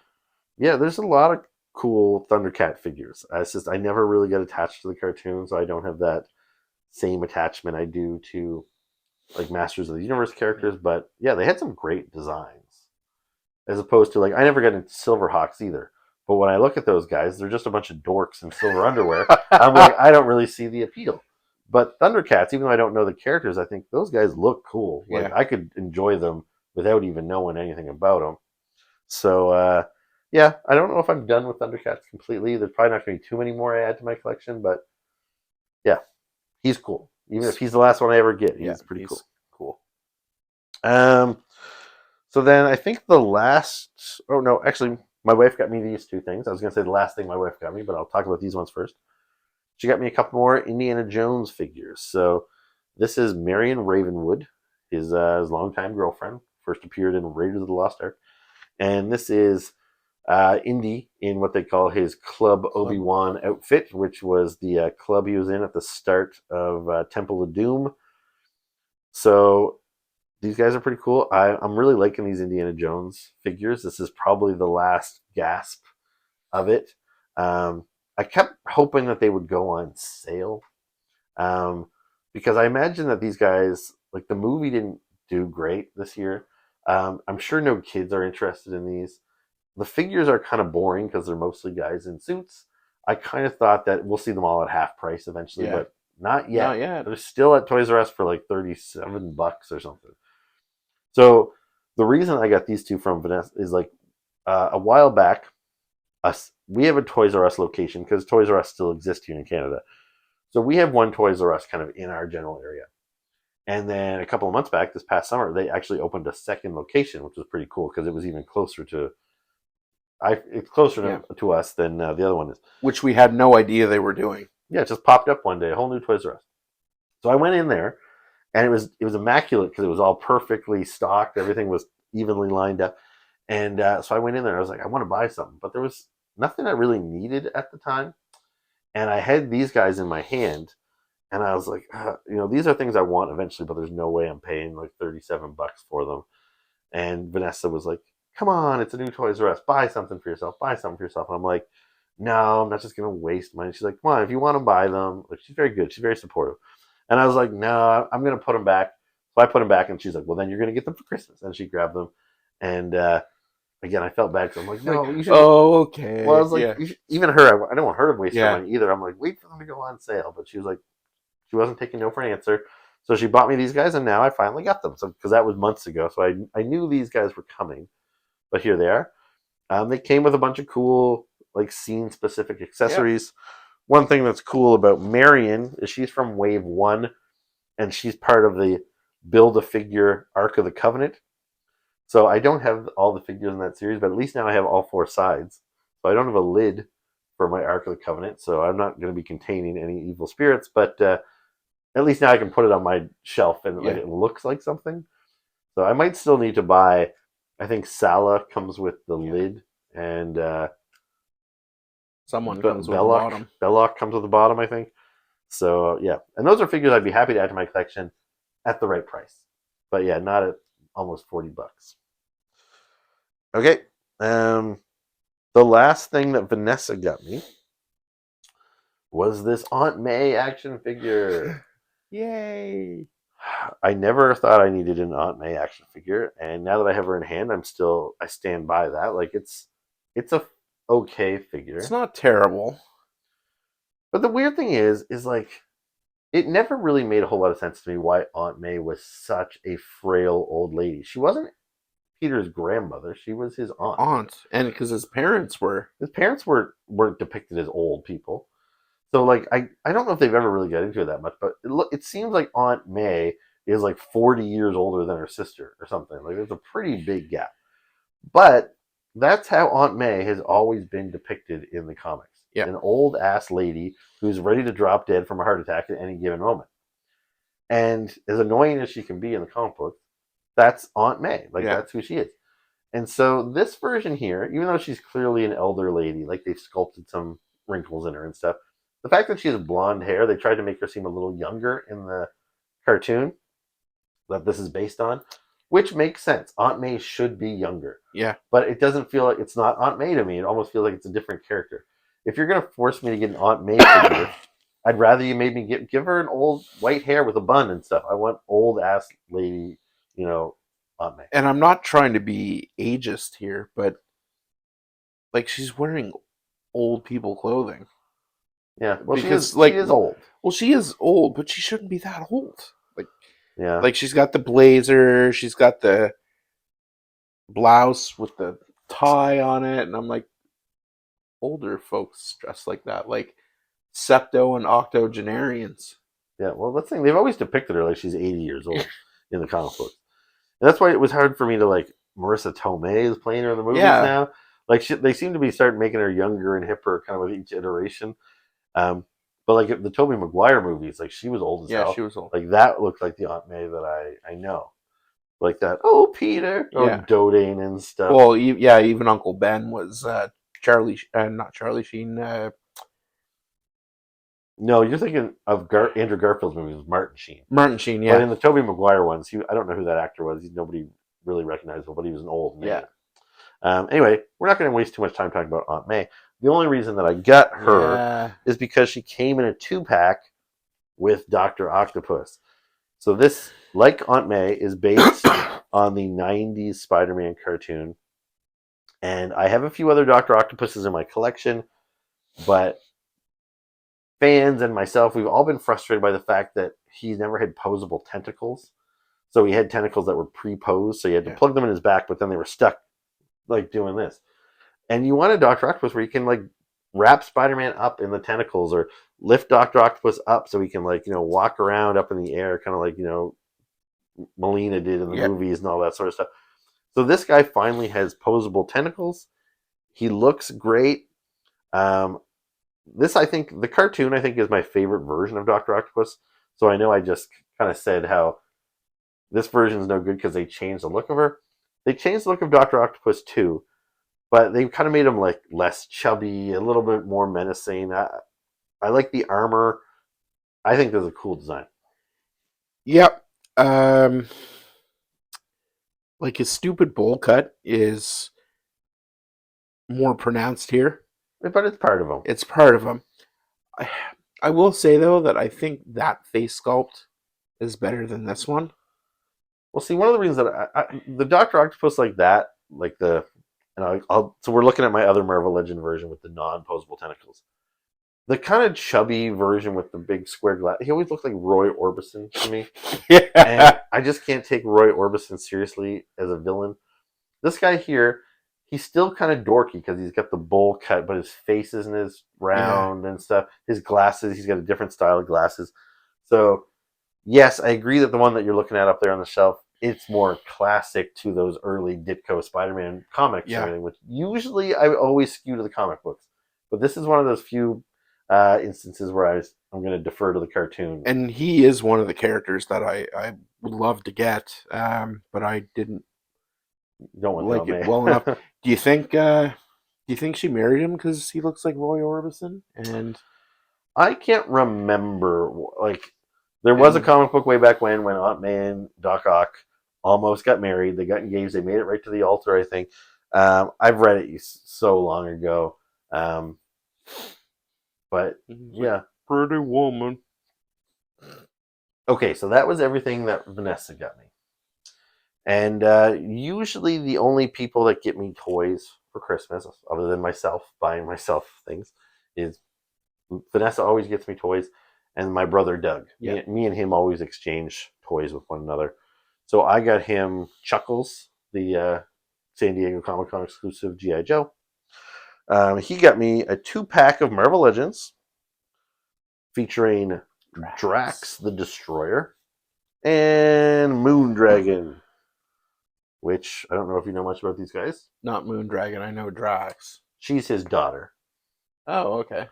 Yeah, there's a lot of cool Thundercat figures. It's just I never really get attached to the cartoon, so I don't have that same attachment I do to like Masters of the Universe characters. But yeah, they had some great designs. As opposed to like I never got into Silverhawks either. But when I look at those guys, they're just a bunch of dorks in silver underwear. I'm like, I don't really see the appeal. But Thundercats, even though I don't know the characters, I think those guys look cool. Like Yeah. I could enjoy them without even knowing anything about them. So yeah, I don't know if I'm done with Thundercats completely. There's probably not going to be too many more I add to my collection, but yeah, he's cool. Even if he's the last one I ever get, he's pretty cool. Cool. So then I think the last. Oh no, actually, my wife got me these two things. I was going to say the last thing my wife got me, but I'll talk about these ones first. She got me a couple more Indiana Jones figures. So this is Marion Ravenwood, his longtime girlfriend, first appeared in Raiders of the Lost Ark, and this is Indy in what they call his Club Obi-Wan outfit, which was the club he was in at the start of Temple of Doom. So these guys are pretty cool. I'm really liking these Indiana Jones figures. This is probably the last gasp of it. I kept hoping that they would go on sale because I imagine that these guys, like the movie didn't do great this year. I'm sure no kids are interested in these. The figures are kind of boring because they're mostly guys in suits. I kind of thought that we'll see them all at half price eventually, but not yet. Not yet. They're still at Toys R Us for like $37 or something. So the reason I got these two from Vanessa is like a while back, we have a Toys R Us location because Toys R Us still exists here in Canada. So we have one Toys R Us kind of in our general area. And then a couple of months back, this past summer, they actually opened a second location, which was pretty cool because it was even closer to it's closer to us than the other one is. Which we had no idea they were doing. Yeah, it just popped up one day, a whole new Toys R Us. So I went in there, and it was immaculate because it was all perfectly stocked. Everything was evenly lined up. And so I went in there, and I was like, I want to buy something. But there was nothing I really needed at the time. And I had these guys in my hand, and I was like, these are things I want eventually, but there's no way I'm paying like $37 for them. And Vanessa was like, come on, it's a new Toys R Us. Buy something for yourself. Buy something for yourself. And I'm like, no, I'm not just going to waste money. She's like, come on, if you want to buy them. Like, she's very good. She's very supportive. And I was like, no, I'm going to put them back. So I put them back, and she's like, well, then you're going to get them for Christmas. And she grabbed them. And again, I felt bad because I'm like, no, you should. Oh, okay. Well, I was like, even her, I don't want her to waste her Yeah. money either. I'm like, wait for them to go on sale. But she was like, she wasn't taking no for an answer. So she bought me these guys, and now I finally got them. So because that was months ago, so I knew these guys were coming. But here they are. They came with a bunch of cool, like scene-specific accessories. Yeah. One thing that's cool about Marion is she's from Wave 1, and she's part of the Build-A-Figure Ark of the Covenant. So I don't have all the figures in that series, but at least now I have all four sides. So I don't have a lid for my Ark of the Covenant, so I'm not going to be containing any evil spirits, but at least now I can put it on my shelf, and like, it looks like something. So I might still need to buy... I think Sala comes with the lid, and someone comes with the bottom. Belloc comes with the bottom, I think. So yeah, and those are figures I'd be happy to add to my collection at the right price. But yeah, not at almost $40. Okay, the last thing that Vanessa got me was this Aunt May action figure. Yay! I never thought I needed an Aunt May action figure, and now that I have her in hand, I stand by that. Like it's a okay figure. It's not terrible. But the weird thing is like it never really made a whole lot of sense to me why Aunt May was such a frail old lady. She wasn't Peter's grandmother; she was his aunt. And because his parents weren't depicted as old people. So, like, I don't know if they've ever really got into it that much, but it seems like Aunt May is like 40 years older than her sister or something. Like, there's a pretty big gap. But that's how Aunt May has always been depicted in the comics. Yeah. An old-ass lady who's ready to drop dead from a heart attack at any given moment. And as annoying as she can be in the comic book, that's Aunt May. Like, Yeah. that's who she is. And so this version here, even though she's clearly an elder lady, like they've sculpted some wrinkles in her and stuff, the fact that she has blonde hair, they tried to make her seem a little younger in the cartoon that this is based on, which makes sense. Aunt May should be younger. Yeah. But it doesn't feel like it's not Aunt May to me. It almost feels like it's a different character. If you're going to force me to get an Aunt May figure, I'd rather you made me give her an old white hair with a bun and stuff. I want old ass lady, Aunt May. And I'm not trying to be ageist here, but like she's wearing old people clothing. Yeah, well, because she is old. Well, she is old, but she shouldn't be that old. Yeah, like she's got the blazer, she's got the blouse with the tie on it, and I'm like, older folks dress like that, like septo and octogenarians. yeah. Well, that's the thing. They've always depicted her like she's 80 years old in the comic books, and that's why it was hard for me to like. Marissa Tomei is playing her in the movies now. Like they seem to be starting making her younger and hipper, kind of with each iteration. But like the Tobey Maguire movies, like she was old as hell. Yeah, she was old. Like that looked like the Aunt May that I know. Like that. Oh, Peter. Oh, Yeah. doting and stuff. Well, yeah, even Uncle Ben was Charlie, not Charlie Sheen. No, you're thinking of Andrew Garfield's movies, Martin Sheen. Martin Sheen, yeah. But in the Tobey Maguire ones, I don't know who that actor was. Nobody really recognizable, but he was an old man. Yeah. Anyway, we're not going to waste too much time talking about Aunt May. The only reason that I got her is because she came in a 2-pack with Dr. Octopus. So this, like Aunt May, is based on the 90s Spider-Man cartoon. And I have a few other Dr. Octopuses in my collection, but fans and myself, we've all been frustrated by the fact that he never had posable tentacles. So he had tentacles that were pre-posed, so you had to plug them in his back, but then they were stuck like doing this. And you want a Dr. Octopus where you can like wrap Spider-Man up in the tentacles or lift Dr. Octopus up so he can like, walk around up in the air, kind of like, Melina did in the movies and all that sort of stuff. So this guy finally has posable tentacles. He looks great. This, I think, the cartoon, I think, is my favorite version of Dr. Octopus. So I know I just kind of said how this version is no good because they changed the look of her. They changed the look of Dr. Octopus too, but they kind of made him like less chubby, a little bit more menacing. I like the armor. I think this is a cool design. Yep. Like his stupid bowl cut is more pronounced here. But it's part of him. It's part of him. I will say, though, that I think that face sculpt is better than this one. Well, see, one of the reasons that the Dr. Octopus like that, like the, so we're looking at my other Marvel Legend version with the non-posable tentacles. The kind of chubby version with the big square glass, he always looked like Roy Orbison to me. Yeah. And I just can't take Roy Orbison seriously as a villain. This guy here, he's still kind of dorky because he's got the bowl cut, but his face isn't as round and stuff. His glasses, he's got a different style of glasses. So, yes, I agree that the one that you're looking at up there on the shelf, it's more classic to those early Ditko Spider-Man comics and everything, which usually I always skew to the comic books. But this is one of those few instances where I'm going to defer to the cartoon. And he is one of the characters that I would love to get, but I didn't like it well enough. Do you think she married him because he looks like Roy Orbison? And I can't remember. Like, there was a comic book way back when Aunt May and Doc Ock almost got married. They got engaged. They made it right to the altar, I think. I've read it so long ago. But yeah, pretty woman. Okay, so that was everything that Vanessa got me. And usually the only people that get me toys for Christmas, other than myself, buying myself things, is Vanessa always gets me toys, and my brother Doug. Yeah. Me and him always exchange toys with one another. So I got him Chuckles, the San Diego Comic-Con exclusive G.I. Joe. He got me a 2-pack of Marvel Legends featuring Drax the Destroyer and Moondragon, which I don't know if you know much about these guys. Not Moondragon, I know Drax. She's his daughter. Oh, okay.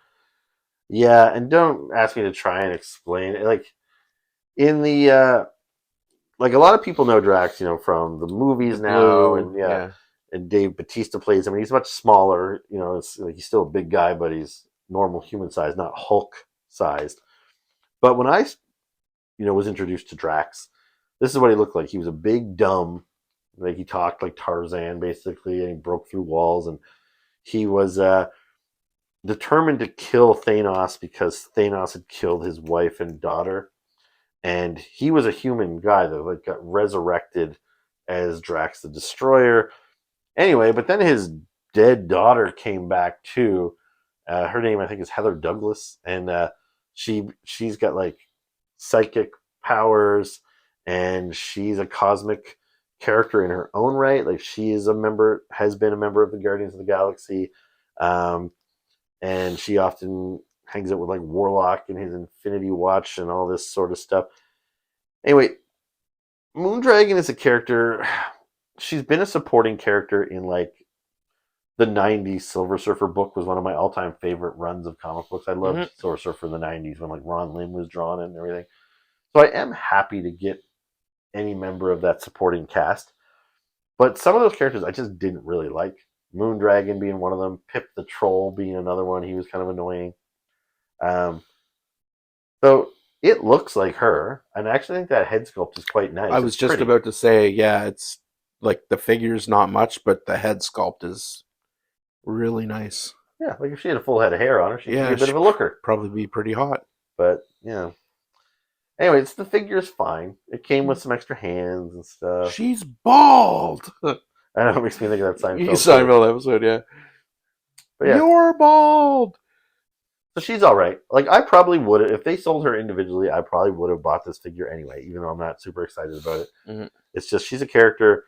Yeah, and don't ask me to try and explain it. Like, in the like a lot of people know Drax, from the movies The now, blue, and yeah. and Dave Bautista plays him. He's much smaller, it's like he's still a big guy, but he's normal human size, not Hulk sized. But when I, was introduced to Drax, this is what he looked like. He was a big dumb, like he talked like Tarzan basically, and he broke through walls, and he was determined to kill Thanos because Thanos had killed his wife and daughter, and he was a human guy that like got resurrected as Drax the Destroyer. Anyway, but then his dead daughter came back too. Her name I think is Heather Douglas, and she's got like psychic powers, and she's a cosmic character in her own right. Like she is has been a member of the Guardians of the Galaxy, um, and she often hangs out with like Warlock and his Infinity Watch and all this sort of stuff. Anyway, Moondragon is a character. She's been a supporting character in like the '90s. Silver Surfer book was one of my all-time favorite runs of comic books. I loved Silver Surfer in the '90s when like Ron Lim was drawn and everything. So I am happy to get any member of that supporting cast. But some of those characters I just didn't really like. Moondragon being one of them, Pip the Troll being another one. He was kind of annoying. Um, so it looks like her, and I actually think that head sculpt is quite nice. I was It's just pretty. about to say, yeah, it's like the figure's not much, but the head sculpt is really nice. Yeah, like if she had a full head of hair on her, she could be Yeah, a bit of she'd a looker. probably be pretty hot. But anyways, the figure's fine. It came with some extra hands and stuff. She's bald. I know it makes me think of that Seinfeld. Seinfeld episode, yeah. But yeah, You're bald. so she's all right. Like I probably would have, if they sold her individually, I probably would have bought this figure anyway, even though I'm not super excited about it. Mm-hmm. It's just she's a character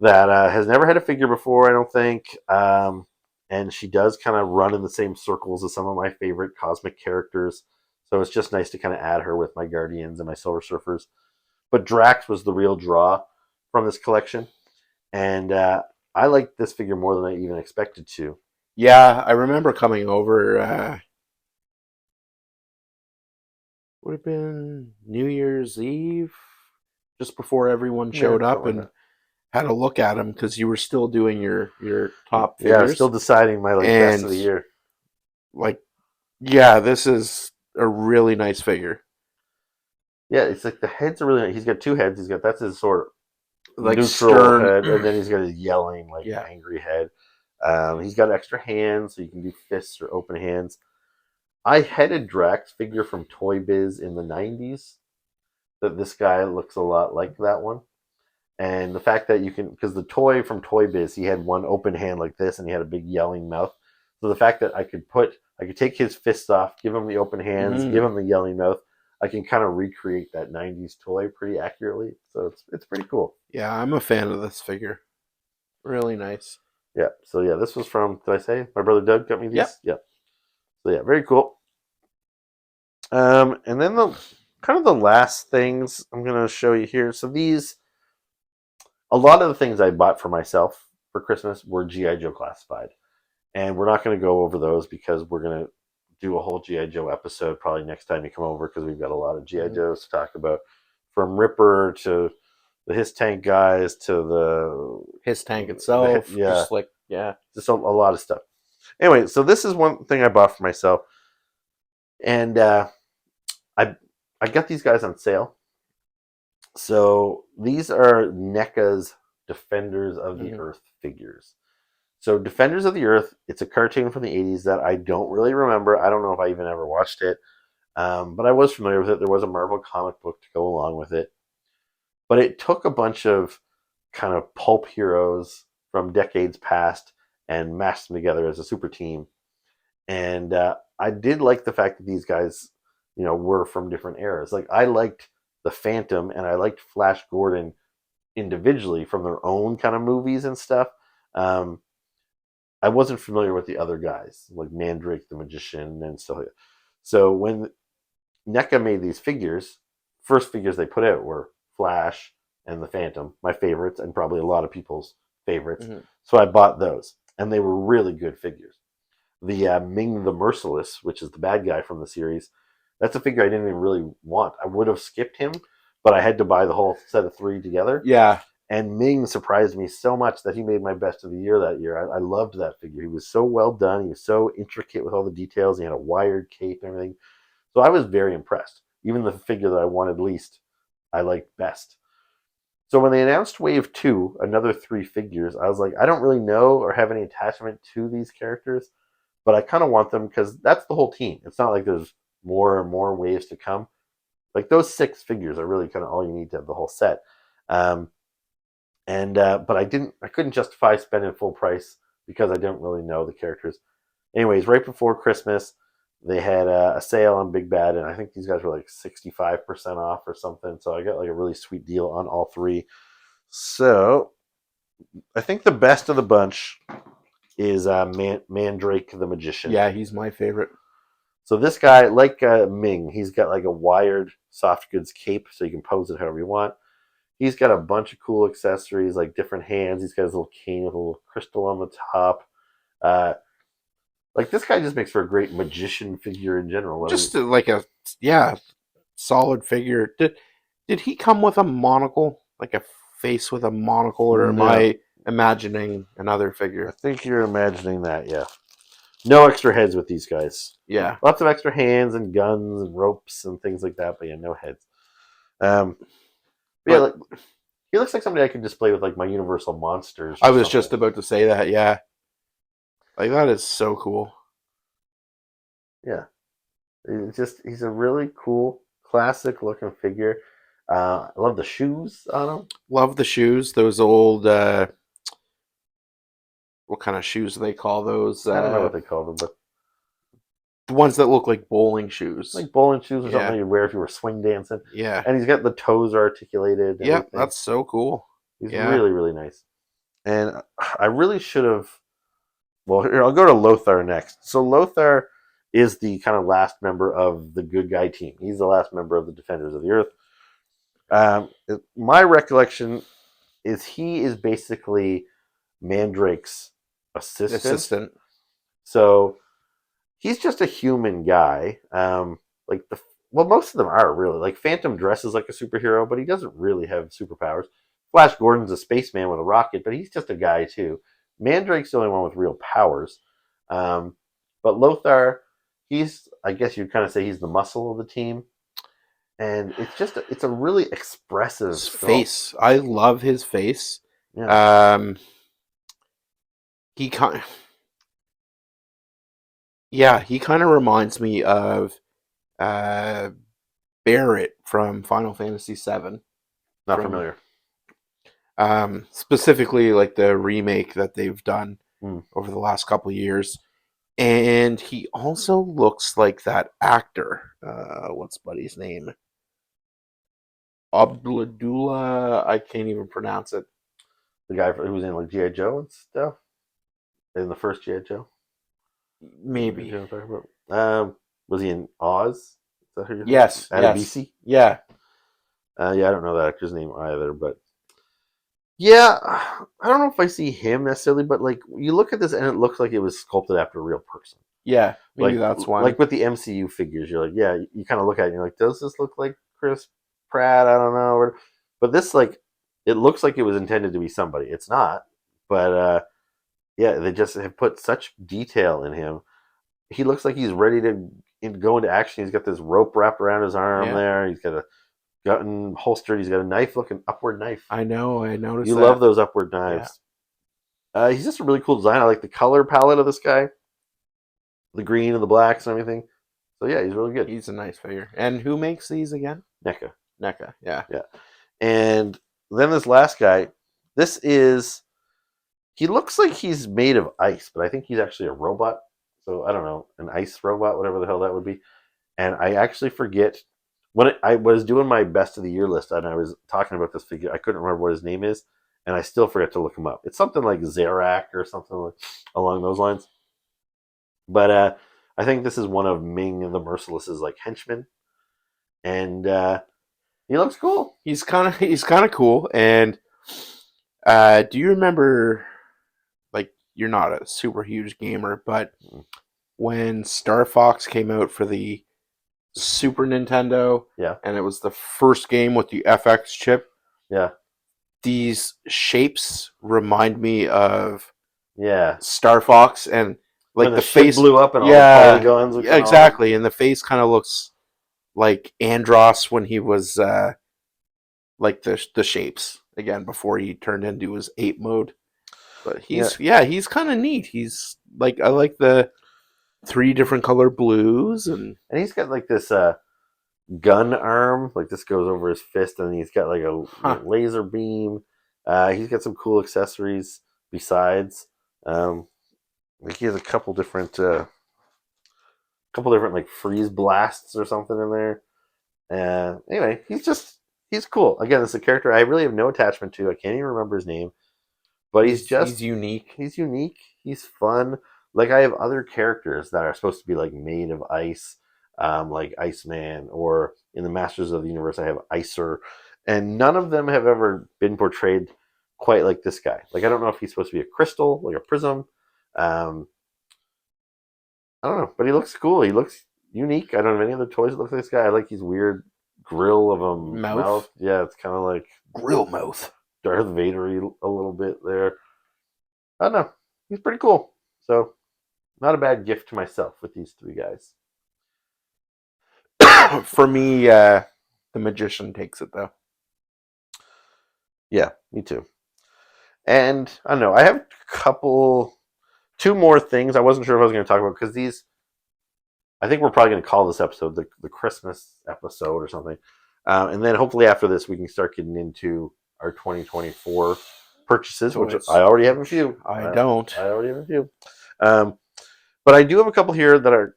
that has never had a figure before, I don't think. And she does kind of run in the same circles as some of my favorite cosmic characters. So it's just nice to kind of add her with my Guardians and my Silver Surfers. But Drax was the real draw from this collection. And I liked this figure more than I even expected to. Yeah, I remember coming over. Would have been New Year's Eve, just before everyone showed up, and had a look at them because you were still doing your top figures. Yeah, I was still deciding my best of the year. Like, yeah, this is a really nice figure. Yeah, it's like the heads are really nice. He's got two heads. That's his sort of like neutral stern head, and then he's got his yelling, angry head. He's got extra hands, so you can do fists or open hands. I had a Drax figure from Toy Biz in the '90s. That this guy looks a lot like that one. And the fact that you can, because the toy from Toy Biz, he had one open hand like this, and he had a big yelling mouth. So the fact that I could take his fists off, give him the open hands, give him the yelling mouth, I can kind of recreate that '90s toy pretty accurately. So it's pretty cool. Yeah, I'm a fan of this figure. Really nice. Yeah. So yeah, this was from. Did I say my brother Doug got me these? Yep. Yep. So yeah, very cool. And then the last things I'm gonna show you here. So a lot of the things I bought for myself for Christmas were G.I. Joe classified. And we're not going to go over those because we're going to do a whole G.I. Joe episode probably next time you come over because we've got a lot of G.I. Joes to talk about. From Ripper to the His Tank guys to the His Tank itself. Just a lot of stuff. Anyway, so this is one thing I bought for myself. And I got these guys on sale. So these are NECA's Defenders of the Earth figures. So Defenders of the Earth, it's a cartoon from the '80s that I don't really remember. I don't know if I even ever watched it, but I was familiar with it. There was a Marvel comic book to go along with it. But it took a bunch of kind of pulp heroes from decades past and mashed them together as a super team. And I did like the fact that these guys, were from different eras. Like I liked the Phantom, and I liked Flash Gordon individually from their own kind of movies and stuff. I wasn't familiar with the other guys, like Mandrake the Magician and stuff like that. So when NECA made these figures, first figures they put out were Flash and the Phantom, my favorites, and probably a lot of people's favorites. So I bought those, and they were really good figures. The Ming the Merciless, which is the bad guy from the series, That's a figure I didn't even really want. I would have skipped him, but I had to buy the whole set of 3 together. Yeah. And Ming surprised me so much that he made my best of the year that year. I loved that figure. He was so well done. He was so intricate with all the details. He had a wired cape and everything. So I was very impressed. Even the figure that I wanted least, I liked best. So when they announced Wave 2, another 3 figures, I was like, I don't really know or have any attachment to these characters, but I kind of want them because that's the whole team. It's not like there's more and more waves to come. Like those 6 figures are really kind of all you need to have the whole set. But I couldn't justify spending full price because I didn't really know the characters. Anyways, right before Christmas, they had a sale on Big Bad, and I think these guys were like 65% off or something. So I got like a really sweet deal on all 3. So I think the best of the bunch is Mandrake the Magician. Yeah, he's my favorite. So this guy, like Ming, he's got like a wired soft goods cape, so you can pose it however you want. He's got a bunch of cool accessories, like different hands. He's got his little cane with a little crystal on the top. Like this guy just makes for a great magician figure in general. Just like a solid figure. Did he come with a monocle, like a face with a monocle, or am I imagining another figure? I think you're imagining that. Yeah. No extra heads with these guys. Yeah. Lots of extra hands and guns and ropes and things like that, but yeah, no heads. Yeah, like, he looks like somebody I could display with like my Universal Monsters. I was just about to say that. Yeah. Like that is so cool. Yeah. He's a really cool, classic looking figure. I love the shoes on him. Love the shoes. Those old what kind of shoes do they call those? I don't know what they call them, but the ones that look like bowling shoes. Like bowling shoes or something you'd wear if you were swing dancing. Yeah. And he's got the toes articulated. Yeah, that's so cool. He's really, really nice. And I really should have. Well, here, I'll go to Lothar next. So Lothar is the kind of last member of the good guy team. He's the last member of the Defenders of the Earth. My recollection is he is basically Mandrake's assistant. So he's just a human guy. Most of them are really. Like Phantom dresses like a superhero, but he doesn't really have superpowers. Flash Gordon's a spaceman with a rocket, but he's just a guy too. Mandrake's the only one with real powers. But Lothar, I guess you'd kind of say he's the muscle of the team. And it's a really expressive face. I love his face. Yeah. He kind of reminds me of Barrett from Final Fantasy VII. Not familiar. Specifically like the remake that they've done over the last couple of years. And he also looks like that actor. What's Buddy's name? Abdullah. I can't even pronounce it. The guy who was in like G.I. Joe and stuff? In the first G.I. Joe? Maybe. You know what I'm talking about? Was he in Oz? Is that who you're yes. Adebisi? Yeah. I don't know that actor's name either, but yeah, I don't know if I see him necessarily, but like you look at this and it looks like it was sculpted after a real person. Yeah, maybe that's why. Like with the MCU figures, you're like, yeah, you kind of look at it and you're like, does this look like Chris Pratt? I don't know. But this, like, it looks like it was intended to be somebody. It's not, but yeah, they just have put such detail in him. He looks like he's ready to go into action. He's got this rope wrapped around his arm there. He's got a gun holstered. He's got a knife, looking upward knife. I know. I noticed. You love those upward knives. Yeah. He's just a really cool design. I like the color palette of this guy, the green and the blacks and everything. So yeah, he's really good. He's a nice figure. And who makes these again? NECA. Yeah. And then this last guy, he looks like he's made of ice, but I think he's actually a robot. So I don't know, an ice robot, whatever the hell that would be. And I actually forget. When I was doing my best of the year list and I was talking about this figure, I couldn't remember what his name is, and I still forget to look him up. It's something like Xerxes or something like along those lines. But I think this is one of Ming the Merciless's like henchmen, and he looks cool. He's kind of cool. And do you remember? Like, you're not a super huge gamer, but when Star Fox came out for the Super Nintendo. Yeah. And it was the first game with the FX chip. Yeah. These shapes remind me of Yeah. Star Fox, and When like the the ship face. blew up and all the Yeah, polygons were yeah, kind of all exactly. And the face kind of looks like Andros when he was like the shapes again before he turned into his ape mode. But yeah. he's kind of neat. He's like, I like the three different color blues, and And he's got like this gun arm, like this goes over his fist, and he's got like a laser beam. He's got some cool accessories besides. Like he has a couple different like freeze blasts or something in there. And anyway, he's cool. Again, it's a character I really have no attachment to. I can't even remember his name, but he's unique. he's unique. He's fun. Like I have other characters that are supposed to be like made of ice, like Iceman, or in the Masters of the Universe I have Icer, and none of them have ever been portrayed quite like this guy. Like I don't know if he's supposed to be a crystal, like a prism. Um, I don't know, but he looks cool. He looks unique. I don't have any other toys that look like this guy. I like his weird grill of a mouth. Yeah, it's kind of like Grill mouth. Darth Vader a little bit there. I don't know. He's pretty cool. So, not a bad gift to myself with these three guys. For me, the Magician takes it though. Yeah, me too. And I don't know. I have two more things I wasn't sure if I was going to talk about because these, I think we're probably going to call this episode the Christmas episode or something. And then hopefully after this, we can start getting into our 2024 purchases, which I already have a few. I don't. I already have a few. But I do have a couple here that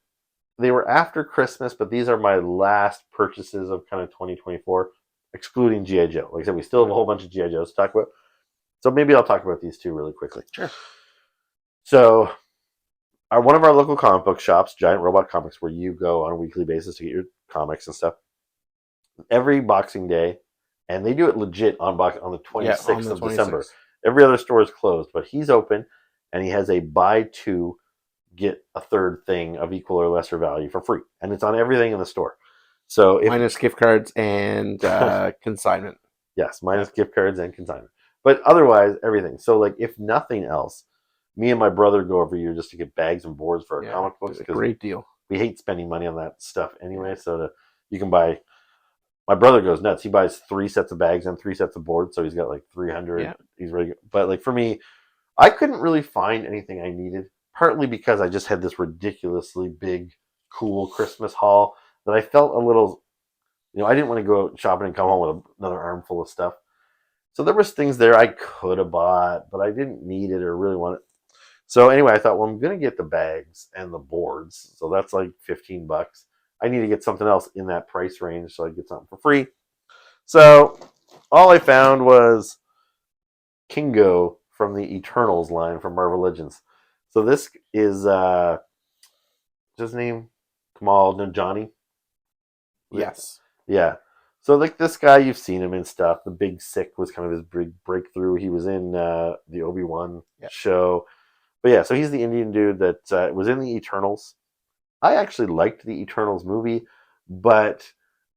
they were after Christmas, but these are my last purchases of kind of 2024, excluding G.I. Joe. Like I said, we still have a whole bunch of G.I. Joes to talk about. So maybe I'll talk about these two really quickly. Sure. So one of our local comic book shops, Giant Robot Comics, where you go on a weekly basis to get your comics and stuff, every Boxing Day, and they do it legit on the 26th of December. Every other store is closed, but he's open, and he has a buy two, get a third thing of equal or lesser value for free. And it's on everything in the store. So minus gift cards and consignment. Yes, minus gift cards and consignment. But otherwise, everything. So like if nothing else, me and my brother go every year just to get bags and boards for our comic books. It's a great deal. We hate spending money on that stuff anyway. So you can buy. My brother goes nuts. He buys 3 sets of bags and 3 sets of boards, so he's got like 300. Yeah. He's ready. But like for me, I couldn't really find anything I needed. Partly because I just had this ridiculously big, cool Christmas haul that I felt a little. I didn't want to go out shopping and come home with another armful of stuff. So there was things there I could have bought, but I didn't need it or really want it. So anyway, I thought, well, I'm going to get the bags and the boards. So that's like $15. I need to get something else in that price range so I get something for free. So all I found was Kingo from the Eternals line from Marvel Legends. So this is, what's his name? Kamal Nanjiani? Yes. Yeah. So like this guy, you've seen him in stuff. The Big Sick was kind of his big breakthrough. He was in the Obi-Wan show. But yeah, so he's the Indian dude that was in the Eternals. I actually liked the Eternals movie, but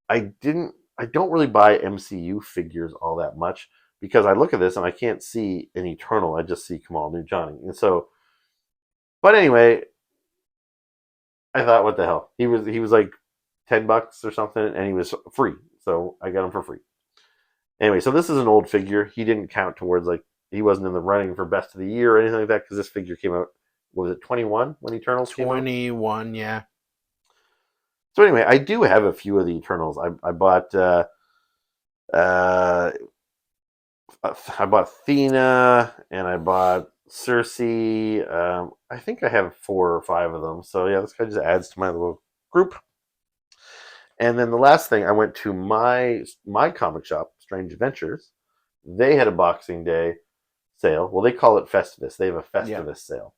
I don't really buy MCU figures all that much because I look at this and I can't see an Eternal. I just see Kamal Nanjiani. And so, but anyway, I thought, what the hell? He was like $10 or something, and he was free. So I got him for free. Anyway, so this is an old figure. He didn't count towards like he wasn't in the running for best of the year or anything like that because this figure came out. What was it 21 when Eternals came out? 21, yeah. So anyway, I do have a few of the Eternals. I bought Thena and I bought Xerxes. I think I have 4 or 5 of them. So yeah, this guy just adds to my little group. And then the last thing, I went to my comic shop, Strange Adventures. They had a Boxing Day sale. Well, they call it Festivus. They have a Festivus sale.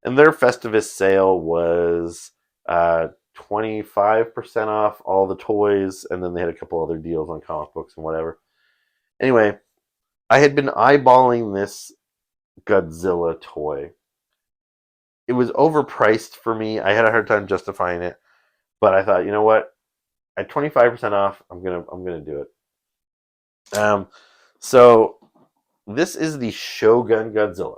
And their Festivus sale was 25% off all the toys, and then they had a couple other deals on comic books and whatever. Anyway, I had been eyeballing this Godzilla toy. It was overpriced for me. I had a hard time justifying it. But I thought, you know what? At 25% off, I'm gonna do it. So this is the Shogun Godzilla.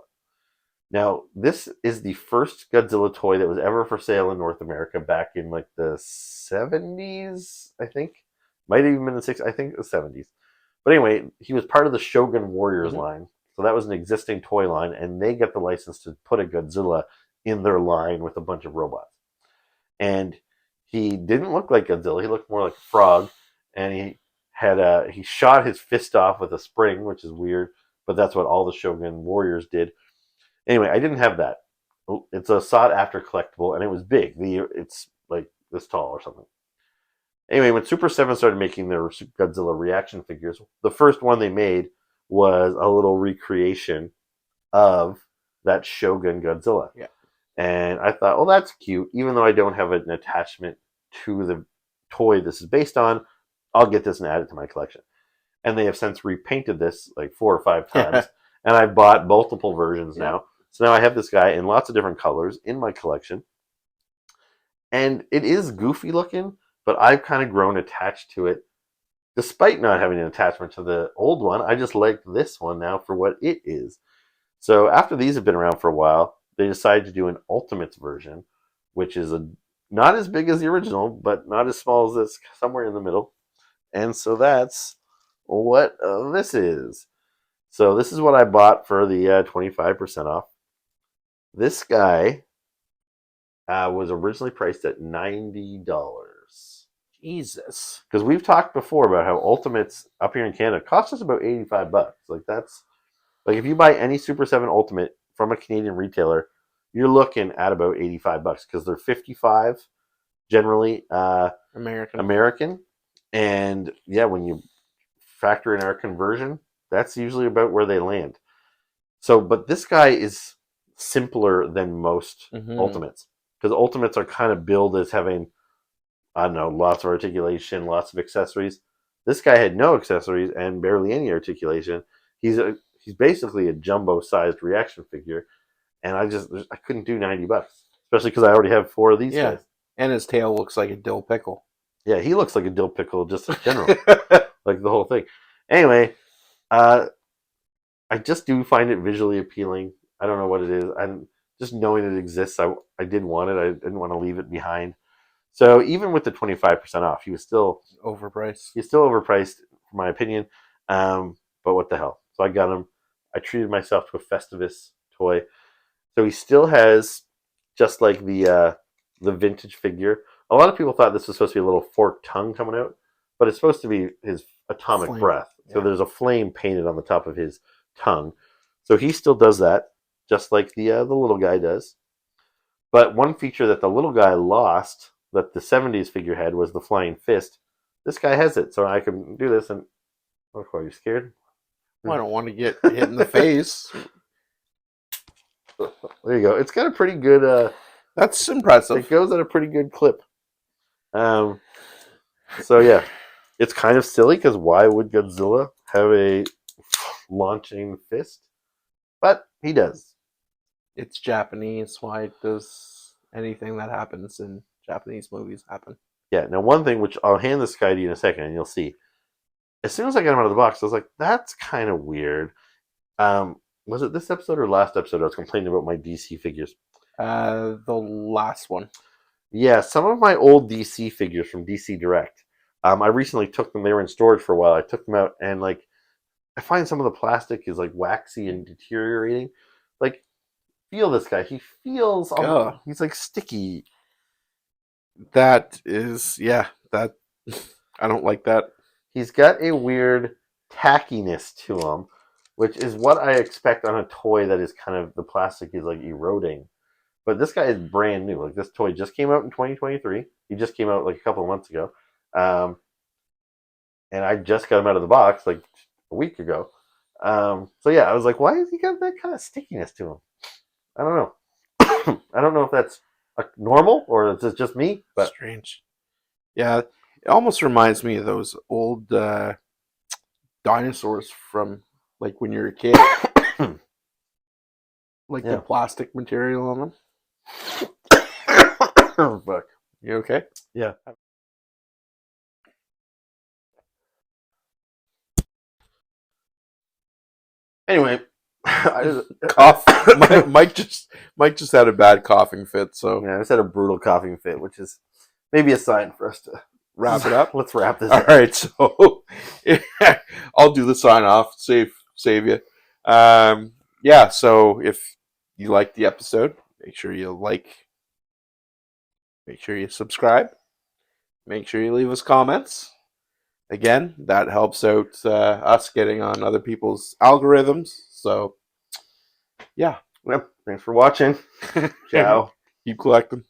Now, this is the first Godzilla toy that was ever for sale in North America back in like the 70s, I think. Might have even been the 60s, I think the 70s. But anyway, he was part of the Shogun Warriors line. So that was an existing toy line, and they got the license to put a Godzilla in their line with a bunch of robots. And he didn't look like Godzilla, he looked more like a frog, and he shot his fist off with a spring, which is weird, but that's what all the Shogun Warriors did. Anyway, I didn't have that. It's a sought after collectible, and it was big. It's like this tall or something. Anyway, when Super 7 started making their Godzilla reaction figures, the first one they made was a little recreation of that Shogun Godzilla. Yeah. And I thought, well, that's cute. Even though I don't have an attachment to the toy this is based on, I'll get this and add it to my collection. And they have since repainted this like 4 or 5 times. And I bought multiple versions now. So now I have this guy in lots of different colors in my collection. And it is goofy looking, but I've kind of grown attached to it. Despite not having an attachment to the old one, I just like this one now for what it is. So after these have been around for a while, they decided to do an Ultimates version, which is not as big as the original, but not as small as this, somewhere in the middle. And so that's what this is. So this is what I bought for the 25% off. This guy was originally priced at $90. Jesus. Because we've talked before about how Ultimates up here in Canada cost us about $85. Like that's like if you buy any Super 7 Ultimate from a Canadian retailer, you're looking at about $85 because they're 55 generally American. And yeah, when you factor in our conversion, that's usually about where they land. So, but this guy is simpler than most Ultimates because Ultimates are kind of billed as having, I don't know, lots of articulation, lots of accessories. This guy had no accessories and barely any articulation. He's basically a jumbo-sized reaction figure, and I couldn't do $90, especially because I already have 4 of these guys. And his tail looks like a dill pickle. Yeah, he looks like a dill pickle just in general, like the whole thing. Anyway, I just do find it visually appealing. I don't know what it is. I'm just knowing it exists. I did want it. I didn't want to leave it behind. So even with the 25% off, he was still overpriced. He's still overpriced, in my opinion. But what the hell? So I got him. I treated myself to a Festivus toy. So he still has, just like the vintage figure. A lot of people thought this was supposed to be a little forked tongue coming out, but it's supposed to be his atomic breath. So there's a flame painted on the top of his tongue. So he still does that, just like the little guy does. But one feature that the little guy lost, that the 70s figure had, was the flying fist. This guy has it, so I can do this and... Oh, are you scared? Well, I don't want to get hit in the face. There you go. It's got a pretty good... That's impressive. It goes at a pretty good clip. So yeah, it's kind of silly because why would Godzilla have a launching fist? But he does. It's Japanese. Why does anything that happens in Japanese movies happen? Yeah. Now, one thing which I'll hand this guy to you in a second, and you'll see. As soon as I got him out of the box, I was like, "That's kind of weird." Was it this episode or last episode? I was complaining about my DC figures. The last one. Yeah, some of my old DC figures from DC Direct. I recently took them. They were in storage for a while. I took them out, and like, I find some of the plastic is like waxy and deteriorating. Like, feel this guy. He feels. He's like sticky. That is, that I don't like that. He's got a weird tackiness to him, which is what I expect on a toy that is kind of, the plastic is like eroding. But this guy is brand new. Like, this toy just came out in 2023. He just came out like a couple of months ago. And I just got him out of the box like a week ago. So yeah, I was like, why has he got that kind of stickiness to him? I don't know. I don't know if that's normal or is it just me? But strange. Yeah, it almost reminds me of those old dinosaurs from like when you're a kid. Like the plastic material on them. Oh, fuck. You okay? Yeah. Anyway, Cough. Mike just had a bad coughing fit. So yeah, I just had a brutal coughing fit, which is maybe a sign for us to wrap it up. Let's wrap this All up. right, so I'll do the sign off. Save you. Yeah. So if you like the episode, make sure you like. Make sure you subscribe. Make sure you leave us comments. Again, that helps out us getting on other people's algorithms. So, yeah. Yep. Thanks for watching. Ciao. Keep collecting.